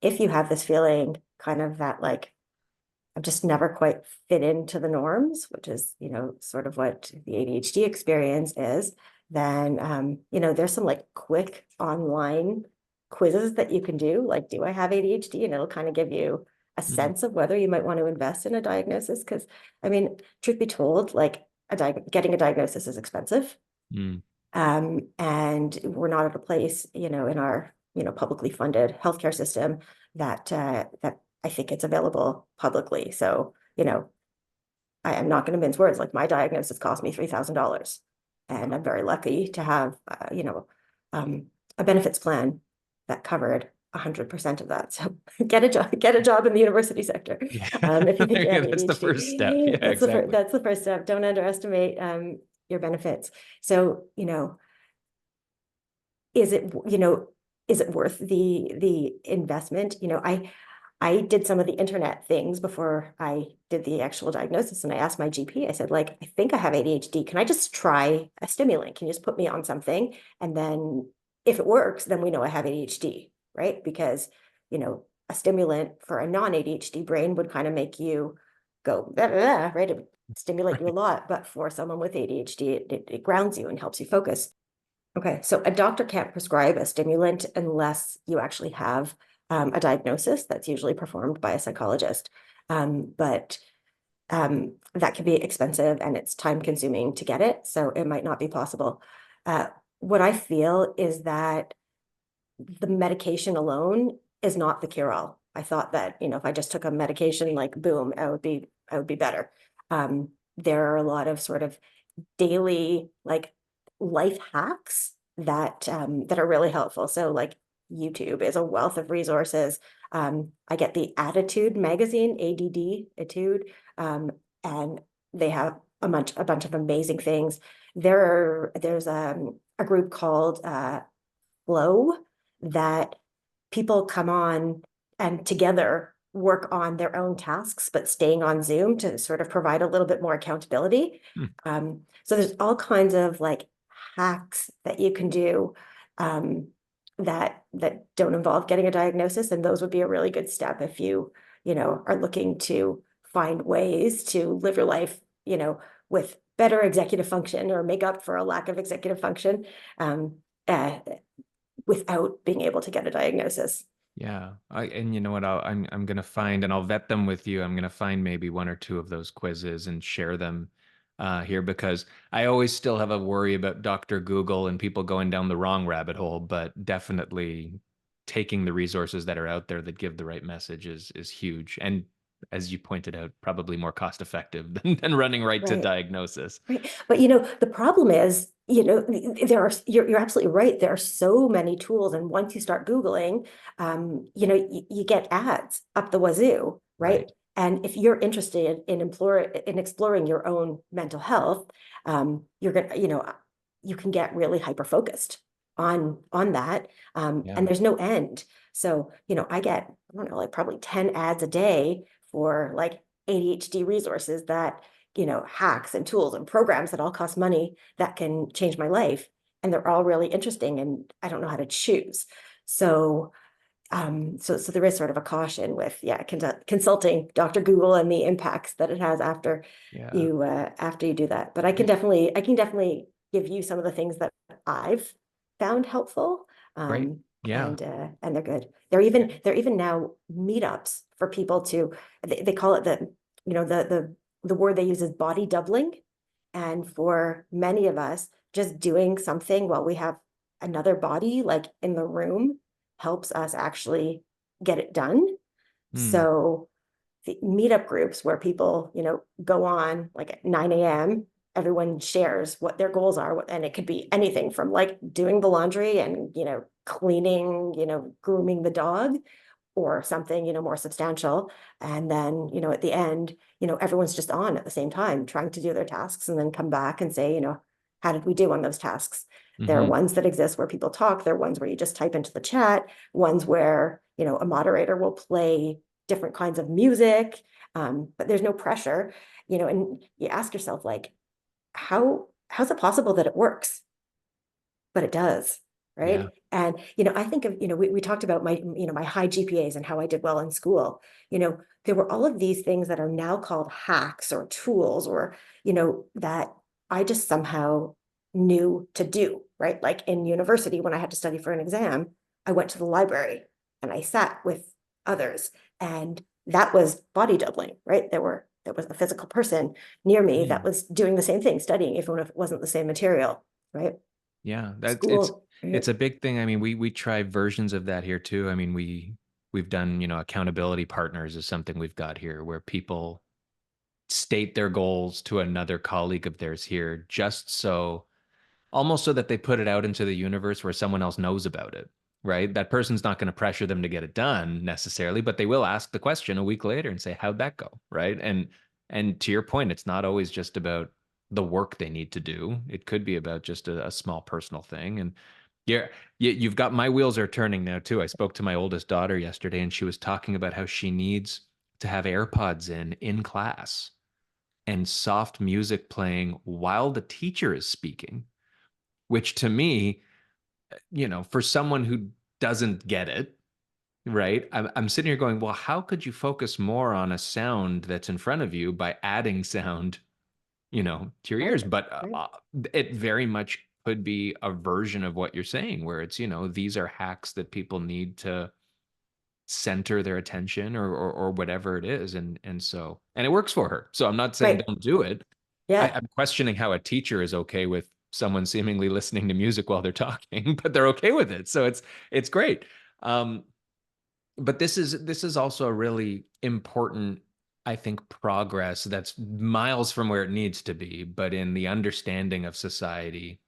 if you have this feeling kind of that like I've just never quite fit into the norms, which is, sort of what the ADHD experience is, then, there's some like quick online quizzes that you can do. Like, do I have ADHD? And it'll kind of give you a Mm, sense of whether you might want to invest in a diagnosis. Because, I mean, truth be told, like getting a diagnosis is expensive. mm, And we're not at a place, in our, publicly funded healthcare system that I think it's available publicly. So, I am not going to mince words. Like, my diagnosis cost me $3,000, and I'm very lucky to have, um, a benefits plan that covered 100% of that. So get a job in the university sector. Yeah. If you think you have That's the first step. ADHD, Yeah, exactly. that's the first step. Don't underestimate your benefits. So, is it, is it worth the investment? I did some of the internet things before I did the actual diagnosis, and I asked my GP, I said, like, I think I have ADHD. Can I just try a stimulant? Can you just put me on something? And then if it works, then we know I have ADHD, right? Because, a stimulant for a non-ADHD brain would kind of make you go, blah, blah, blah, right? It would stimulate you a Right. lot, but for someone with ADHD, it grounds you and helps you focus. Okay, so a doctor can't prescribe a stimulant unless you actually have a diagnosis that's usually performed by a psychologist. But that can be expensive and it's time consuming to get it, so it might not be possible. Uh, what I feel is that the medication alone is not the cure-all. I thought that, if I just took a medication, like, boom, I would be better. There are a lot of sort of daily, like, life hacks that are really helpful. So, like, YouTube is a wealth of resources. I get the Attitude magazine, ADD, Etude, and they have a bunch of amazing things. There's a group called Flow that people come on and together work on their own tasks, but staying on Zoom to sort of provide a little bit more accountability. Hmm. So there's all kinds of, like, hacks that you can do that don't involve getting a diagnosis, and those would be a really good step if you are looking to find ways to live your life, with better executive function or make up for a lack of executive function. Uh, without being able to get a diagnosis. Yeah. And you know what? I'm gonna find, and I'll vet them with you. I'm gonna find maybe one or two of those quizzes and share them here, because I always still have a worry about Dr. Google and people going down the wrong rabbit hole, but definitely taking the resources that are out there that give the right message is huge. And as you pointed out, probably more cost effective than running right to Right. diagnosis. Right. But, the problem is, you're absolutely right. There are so many tools. And once you start Googling, you get ads up the wazoo, right? Right. And if you're interested in exploring your own mental health, you're gonna, you can get really hyper focused on that. And Yeah. there's no end. So, I get, I don't know, like, probably 10 ads a day for, like, ADHD resources, that hacks and tools and programs that all cost money that can change my life. And they're all really interesting, and I don't know how to choose. So, so there is sort of a caution with, yeah, consulting Dr. Google and the impacts that it has Yeah. after you do that. But I can definitely give you some of the things that I've found helpful. Great. Yeah. And they're good. They're even now meetups for people to, they call it the word they use is body doubling. And for many of us, just doing something while we have another body, like, in the room, helps us actually get it done. Hmm. So the meetup groups where people, go on, like, at 9 a.m., everyone shares what their goals are. And it could be anything from, like, doing the laundry and, cleaning, grooming the dog, or something, more substantial. And then, at the end, everyone's just on at the same time, trying to do their tasks, and then come back and say, how did we do on those tasks? There are Hmm. ones that exist where people talk. There are ones where you just type into the chat, ones where, a moderator will play different kinds of music. But there's no pressure, and you ask yourself, like, how's it possible that it works? But it does, Yeah. right? And, I think of, we talked about my high GPAs and how I did well in school. There were all of these things that are now called hacks or tools, or, that I just somehow knew to do, right? Like, in university, when I had to study for an exam, I went to the library and I sat with others, and that was body doubling, right? There was a physical person near me that Hmm. was doing the same thing, studying, even if it wasn't the same material, right? Yeah, that's school. it's a big thing. I mean, we try versions of that here too. I mean, we've done, accountability partners is something we've got here where people state their goals to another colleague of theirs here just so almost so that they put it out into the universe where someone else knows about it, right? That person's not going to pressure them to get it done necessarily, but they will ask the question a week later and say, "How'd that go?" Right? And to your point, it's not always just about the work they need to do. It could be about just a small personal thing. And yeah, you've got my wheels are turning now too. I spoke to my oldest daughter yesterday, and she was talking about how she needs to have AirPods in class and soft music playing while the teacher is speaking, which to me, for someone who doesn't get it, right? I'm sitting here going, well, how could you focus more on a sound that's in front of you by adding sound, to your ears? Right, But right, it very much could be a version of what you're saying, where it's, these are hacks that people need to center their attention or whatever it is. And it works for her. So I'm not saying right. don't do it. Yeah, I'm questioning how a teacher is okay with someone seemingly listening to music while they're talking, but they're okay with it. So it's great. Um, but this is also a really important, I think, progress that's miles from where it needs to be, but in the understanding of society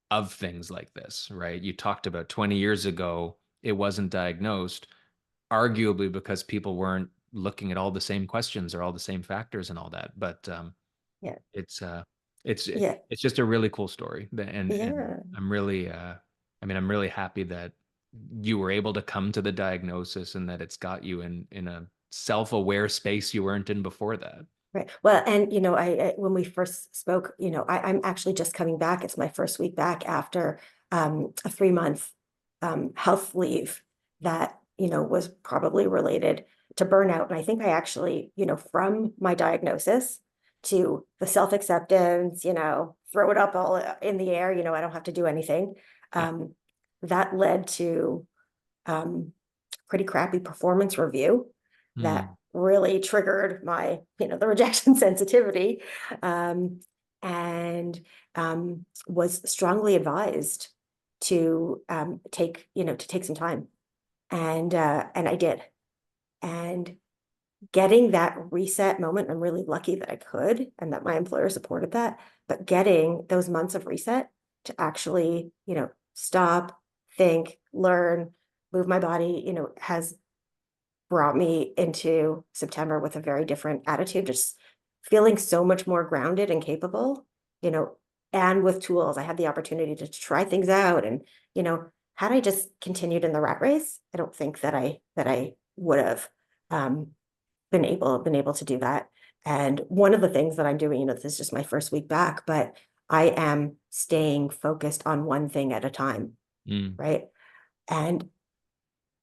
of things like this, right? You talked about 20 years ago, it wasn't diagnosed, arguably because people weren't looking at all the same questions or all the same factors and all that. But yeah, it's it's yeah, it's just a really cool story, and yeah. I'm really happy that you were able to come to the diagnosis and that it's got you in a self-aware space you weren't in before that. Right. Well, and I when we first spoke, I'm actually just coming back. It's my first week back after a 3 month health leave that, was probably related to burnout. And I think I actually, from my diagnosis to the self-acceptance, throw it up all in the air, I don't have to do anything. Yeah. Um, that led to um, pretty crappy performance review that Mm, really triggered my, the rejection sensitivity, um, and was strongly advised to take some time, and I did. And getting that reset moment, I'm really lucky that I could and that my employer supported that, but getting those months of reset to actually, stop, think, learn, move my body, has brought me into September with a very different attitude, just feeling so much more grounded and capable, you know, and with tools. I had the opportunity to try things out. And, had I just continued in the rat race, I don't think that I would have been able to do that. And one of the things that I'm doing, this is just my first week back, but I am staying focused on one thing at a time, mm, right? And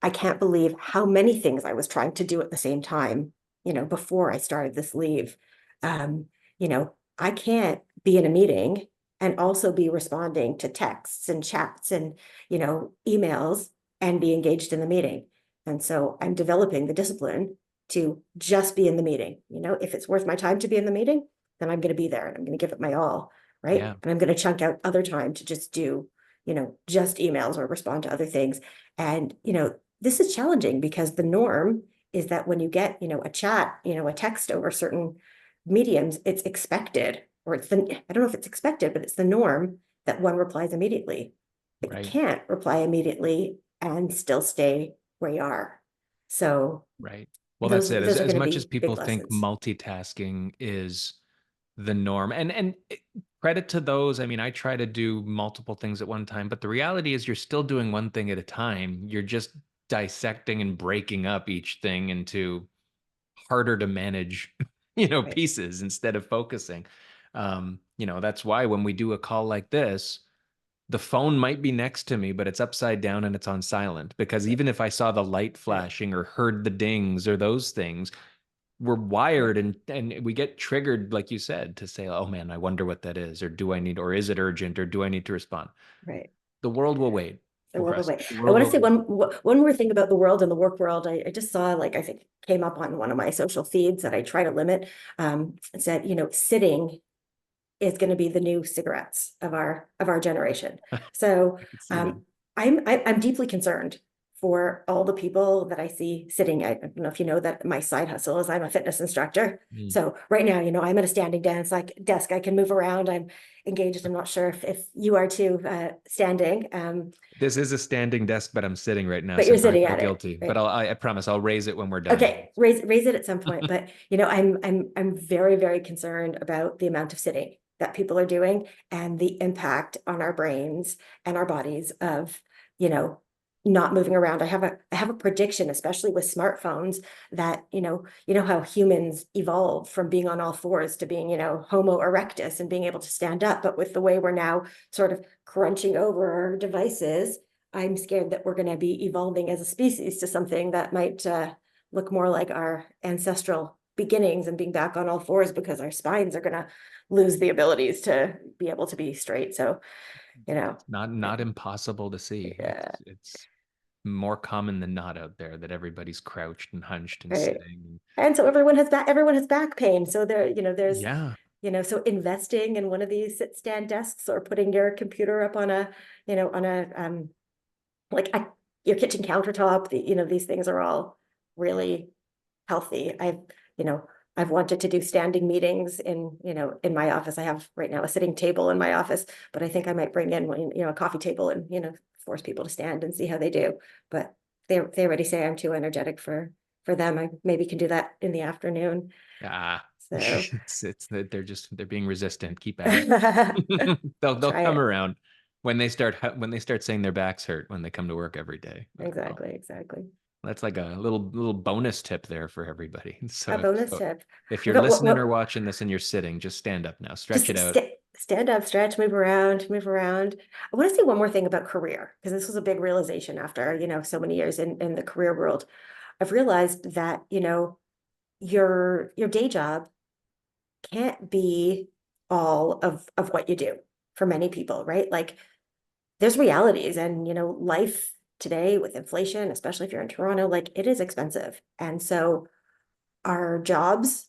I can't believe how many things I was trying to do at the same time, before I started this leave. Um, I can't be in a meeting and also be responding to texts and chats and, emails and be engaged in the meeting. And so I'm developing the discipline to just be in the meeting. If it's worth my time to be in the meeting, then I'm going to be there and I'm going to give it my all. Right. yeah, And I'm going to chunk out other time to just do, just emails or respond to other things. And, this is challenging because the norm is that when you get, a chat, a text over certain mediums, it's expected, or I don't know if it's expected, but it's the norm that one replies immediately. But you right, can't reply immediately and still stay where you are. So right. Well, that's those it. those are As going to much as be big people think lessons. multitasking is the norm, and credit to those. I mean, I try to do multiple things at one time, but the reality is you're still doing one thing at a time. You're just dissecting and breaking up each thing into harder to manage, Right, pieces instead of focusing. That's why when we do a call like this, the phone might be next to me, but it's upside down and it's on silent because even if I saw the light right, flashing or heard the dings or those things, we're right, wired and we get triggered, like you said, to say, oh man, I wonder what that is, or do I need, or is it urgent, or do I need to respond? right. The world will wait The for world us. away. The I world want to will say wait. one more thing about the world and the work world. I just saw, like, I think came up on one of my social feeds that I try to limit. It said, sitting is going to be the new cigarettes of our generation. So I could see that. I'm deeply concerned for all the people that I see sitting. I don't know if you know that my side hustle is I'm a fitness instructor. Mm. So right now, I'm at a standing desk. I can move around. I'm engaged. I'm not sure if you are too, standing. This is a standing desk, but I'm sitting right now, But so you're now I sitting feel at it, guilty. But right? I promise I'll raise it when we're done. Okay, raise it at some point. But I'm very, very concerned about the amount of sitting that people are doing and the impact on our brains and our bodies of, not moving around. I have a prediction, especially with smartphones, that, how humans evolved from being on all fours to being, Homo erectus and being able to stand up. But with the way we're now sort of crunching over our devices, I'm scared that we're going to be evolving as a species to something that might, look more like our ancestral beginnings and being back on all fours, because our spines are going to lose the abilities to be able to be straight. So, It's not impossible to see. yeah, It's more common than not out there that everybody's crouched and hunched and right. sitting. And so everyone has back pain. So there's, Yeah. so investing in one of these sit stand desks, or putting your computer up on a, on a, like your kitchen countertop, these things are all really healthy. You know, I've wanted to do standing meetings in my office. I have right now a sitting table in my office, but I think I might bring in one, a coffee table, and, force people to stand and see how they do. But they already say I'm too energetic for them. I maybe can do that in the afternoon. Ah, So it's that they're being resistant. Keep at I'll it. They'll try come it. around when they start saying their backs hurt when they come to work every day. Well, Exactly. that's like a little bonus tip there for everybody. A bonus tip. If you're What, what, listening or what, watching this and you're sitting, just stand up now. Stretch just it out. stand up, stretch, move around, move around. I want to say one more thing about career, because this was a big realization after, so many years in the career world. I've realized that, your day job can't be all of what you do for many people, right? Like, there's realities, and, life today with inflation, especially if you're in Toronto, like, it is expensive. And so our jobs,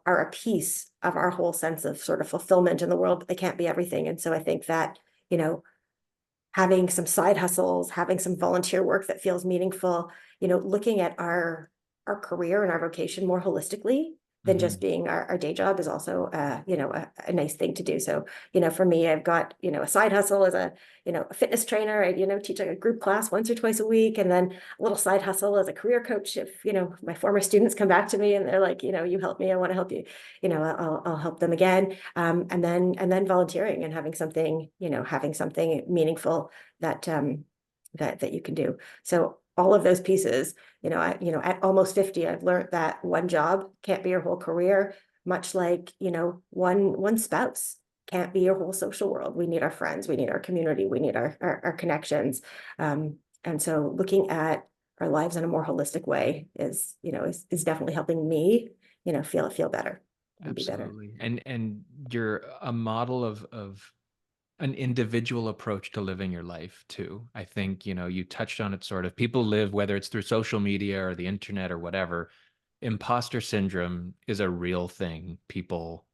are a piece of our whole sense of sort of fulfillment in the world, but they can't be everything. And so I think that, having some side hustles, having some volunteer work that feels meaningful, looking at our career and our vocation more holistically than just Mhm. being our day job is also, a nice thing to do. So, for me, I've got, a side hustle as a fitness trainer. I, teach like a group class once or twice a week, and then a little side hustle as a career coach. If, my former students come back to me and they're like, you help me, I want to help you, I'll help them again. And then volunteering and having something meaningful that, that you can do. So all of those pieces, at almost 50, I've learned that one job can't be your whole career, much like, one spouse can't be your whole social world. We need our friends, we need our community, we need our connections. And so looking at our lives in a more holistic way is definitely helping me, feel better and be better. Absolutely. And you're a model of an individual approach to living your life too. I think, you touched on it sort of. People live, whether it's through social media or the internet or whatever, imposter syndrome is a real thing. People,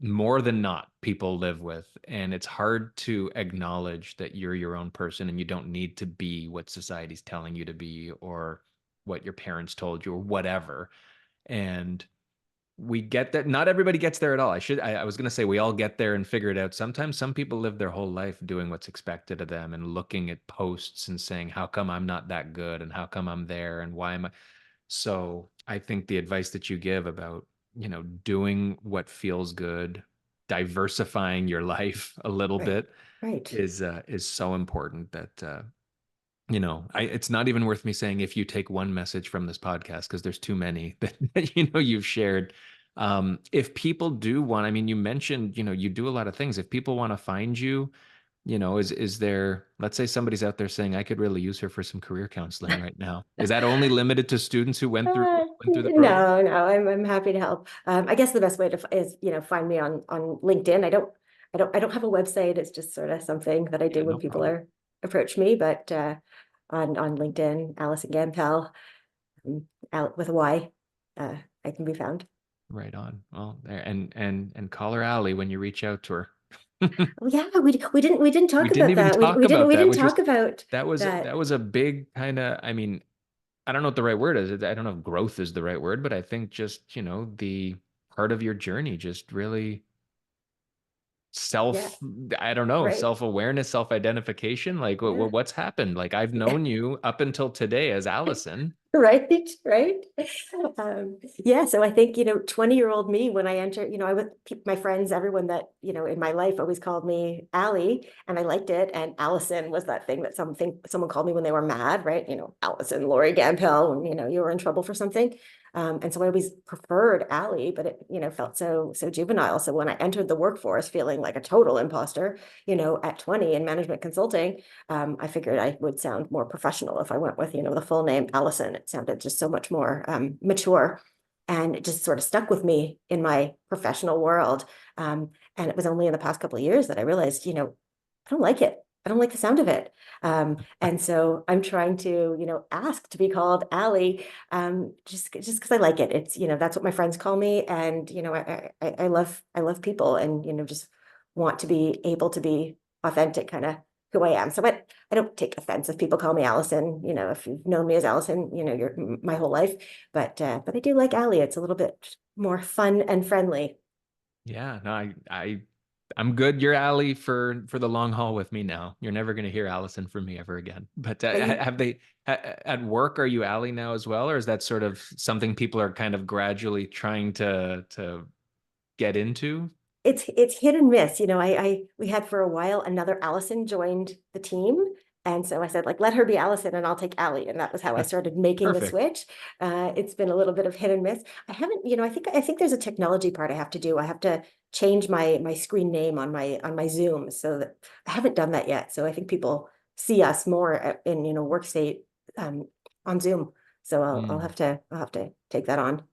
more than not, people live with. And it's hard to acknowledge that you're your own person and you don't need to be what society's telling you to be or what your parents told you or whatever. And we get that. Not everybody gets there at all. I was going to say we all get there and figure it out. Sometimes some people live their whole life doing what's expected of them and looking at posts and saying, how come I'm not that good? And how come I'm there? And why am I? So I think the advice that you give about, doing what feels good, diversifying your life a little Right. bit Right. is so important that, it's not even worth me saying if you take one message from this podcast, because there's too many that you've shared. If people do want, I mean, you mentioned, you do a lot of things. If people want to find you, is there, let's say somebody's out there saying, I could really use her for some career counseling right now. Is that only limited to students who went through the program? No, I'm happy to help. I guess the best way is, find me on LinkedIn. I don't have a website. It's just sort of something that I Yeah, do when no people problem. are approach me. But on LinkedIn, Alyson Gampel, with a Y, I can be found. Right on. Well, there and call her Allie when you reach out to her. Oh yeah, we didn't We talk didn't about even that. talk We didn't about we that, didn't which was talk about that. that was a big kind of, I mean, I don't know what the right word is. I don't know if growth is the right word, but I think just, the part of your journey just really Yeah, self, I don't know, right. self-awareness, self-identification. Like Yeah. what's happened? Like I've known you up until today as Alyson. Right, right. Yeah, so I think, 20-year-old me, when I enter, I would my friends, everyone that, in my life always called me Allie, and I liked it. And Allison was that thing that someone called me when they were mad, right? Allison, Lori Gampel, when, you were in trouble for something. And so I always preferred Allie, but it, felt so juvenile. So when I entered the workforce feeling like a total imposter, at 20 in management consulting, I figured I would sound more professional if I went with, the full name Alyson. It sounded just so much more mature. And it just sort of stuck with me in my professional world. And it was only in the past couple of years that I realized, I don't like it. I don't like the sound of it. And so I'm trying to, ask to be called Allie, just because I like it. It's, that's what my friends call me. And, I love people and, just want to be able to be authentic kind of who I am. So I don't take offense if people call me Alyson. If you've known me as Alyson, you're my whole life. But I do like Allie. It's a little bit more fun and friendly. Yeah, no, I'm good. You're Allie for the long haul with me now. You're never going to hear Allison from me ever again. But But have they at work? Are you Allie now as well, or is that sort of something people are kind of gradually trying to get into? it's hit and miss. We had for a while another Allison joined the team. And so I said, like, let her be Allison and I'll take Allie. And that was how I started making the Perfect. switch. It's been a little bit of hit and miss. I haven't, I think there's a technology part I have to do. I have to change my screen name on my Zoom so that I haven't done that yet. So I think people see us more in, workstate um, on Zoom. So I'll Mm. have to take that on.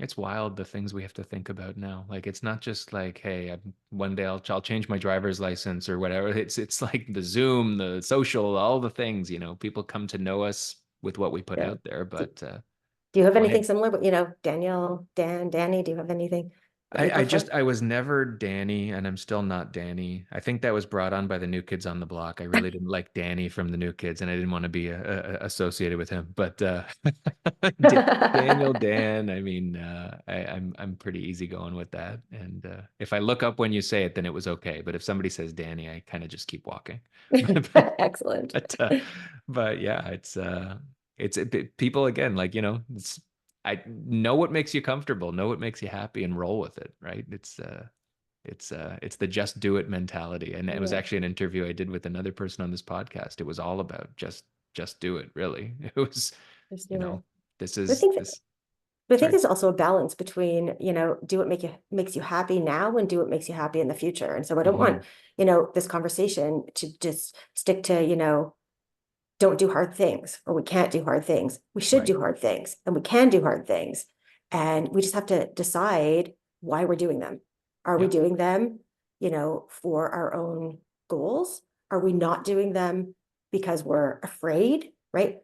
It's wild the things we have to think about now. Like it's not just like, hey, one day I'll change my driver's license or whatever. It's like the Zoom, the social, all the things. People come to know us with what we put Yeah. out there. Do, But do you have go anything ahead. similar? But Daniel, Dan, Danny, do you have anything that you prefer? I was never Danny, and I'm still not Danny. I think that was brought on by the New Kids on the Block. I really didn't like Danny from the New Kids, and I didn't want to be associated with him. But Daniel, Dan, I mean, I'm pretty easy going with that. And if I look up when you say it, then it was okay. But if somebody says Danny, I kind of just keep walking. Excellent. but but yeah, people again, like I know what makes you comfortable, know what makes you happy, and roll with it, right? It's the just do it mentality. And it was Yeah, actually an interview I did with another person on this podcast. It was all about just do it, really. It was, just you do it. know, this But I is think that, this. but I think Sorry. there's also a balance between, do what makes you happy now and do what makes you happy in the future. And so I don't Hmm. want, this conversation to just stick to, don't do hard things or we can't do hard things. We should Right. do hard things and we can do hard things. And we just have to decide why we're doing them. Are we Yep. doing them, for our own goals? Are we not doing them because we're afraid, right?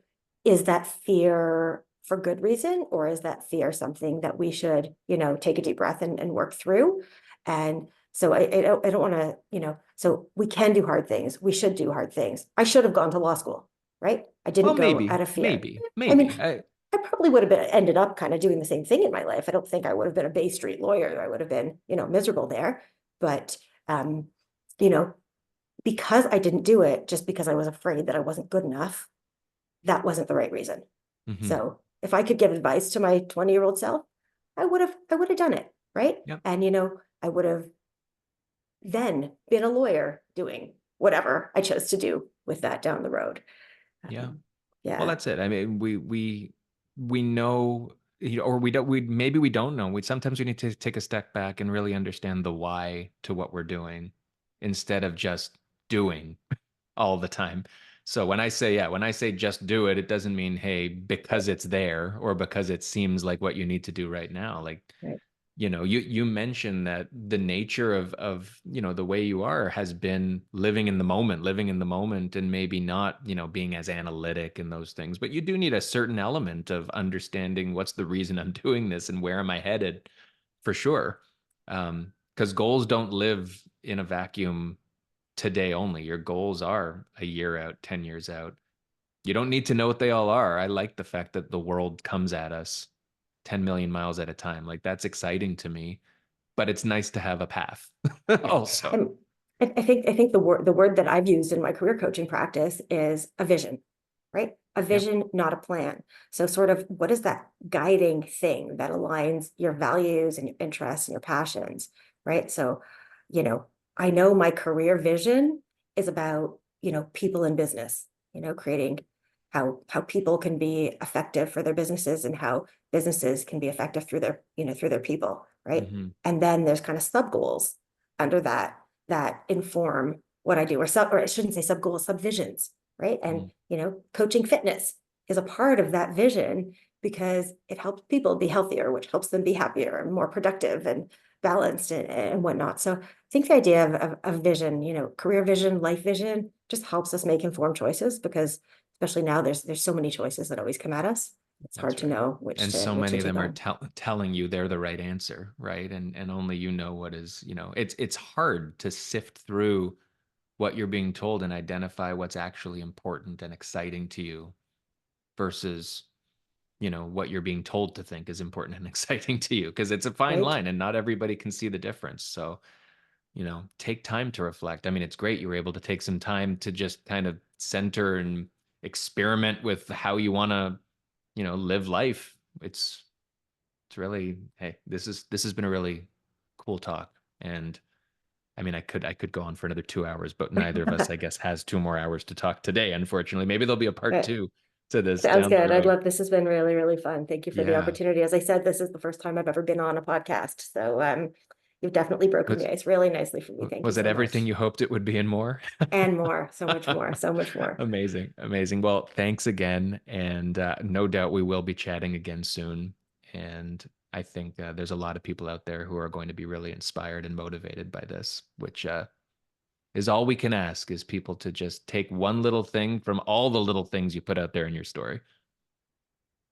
Is that fear for good reason, or is that fear something that we should, take a deep breath and work through? And so I don't want to, so we can do hard things. We should do hard things. I should have gone to law school, right? I Well, didn't go maybe, out of fear. maybe, I mean, maybe. I probably would have ended up kind of doing the same thing in my life. I don't think I would have been a Bay Street lawyer. I would have been, miserable there. But, um, you know, because I didn't do it, just because I was afraid that I wasn't good enough, that wasn't the right reason. Hmm. So if I could give advice to my 20-year-old self, I would have done it, right? Yep. And, I would have then been a lawyer doing whatever I chose to do with that down the road. Yeah. Well, Yeah, that's it. I mean, we know, or we don't. We maybe we don't know. We sometimes we need to take a step back and really understand the why to what we're doing, instead of just doing all the time. So when I say just do it, it doesn't mean, hey, because it's there or because it seems like what you need to do right now. Like, right. you mentioned that the nature of the way you are has been living in the moment, and maybe not being as analytic in those things, but you do need a certain element of understanding what's the reason I'm doing this and where am I headed. for sure. Because goals don't live in a vacuum today only. Your goals are a year out, 10 years out. You don't need to know what they all are. I like the fact that the world comes at us 10 million miles at a time. Like that's exciting to me, but it's nice to have a path Yeah. also. And I think the word that I've used in my career coaching practice is a vision, right? A Yep. vision, not a plan. So sort of what is that guiding thing that aligns your values and your interests and your passions, right? So, you know, I know my career vision is about, people in business, creating how people can be effective for their businesses and how businesses can be effective through their people, right? Hmm. And then there's kind of sub goals under that inform what I do, or I shouldn't say sub goals, sub visions, right? And coaching fitness is a part of that vision because it helps people be healthier, which helps them be happier and more productive and balanced and whatnot. So I think the idea of vision, career vision, life vision, just helps us make informed choices because especially now there's so many choices that always come at us. It's hard That's to right. know which And to so which to many of take them are on. telling you they're the right answer, right? And only you know what is, it's hard to sift through what you're being told and identify what's actually important and exciting to you versus, what you're being told to think is important and exciting to you because it's a fine Right? line and not everybody can see the difference. So, take time to reflect. I mean, it's great you were able to take some time to just kind of center and experiment with how you want to, live life. It's really, hey, this has been a really cool talk. And I mean, I could go on for another 2 hours, but neither of us, I guess, has 2 more hours to talk today, unfortunately. Maybe there'll be a part But two to this sounds down the good. I'd road. love this has been really, really fun. Thank you for the Yeah. opportunity. As I said, this is the first time I've ever been on a podcast. So you've definitely broken the Was ice really nicely for me. Thank you was it so everything much. you hoped it would be and more? And more, so much more, so much more. Amazing. Amazing. Well, thanks again. And no doubt we will be chatting again soon. And I think there's a lot of people out there who are going to be really inspired and motivated by this, which is all we can ask is people to just take one little thing from all the little things you put out there in your story.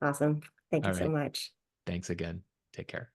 Awesome. Thank you All so right. much. Thanks again. Take care.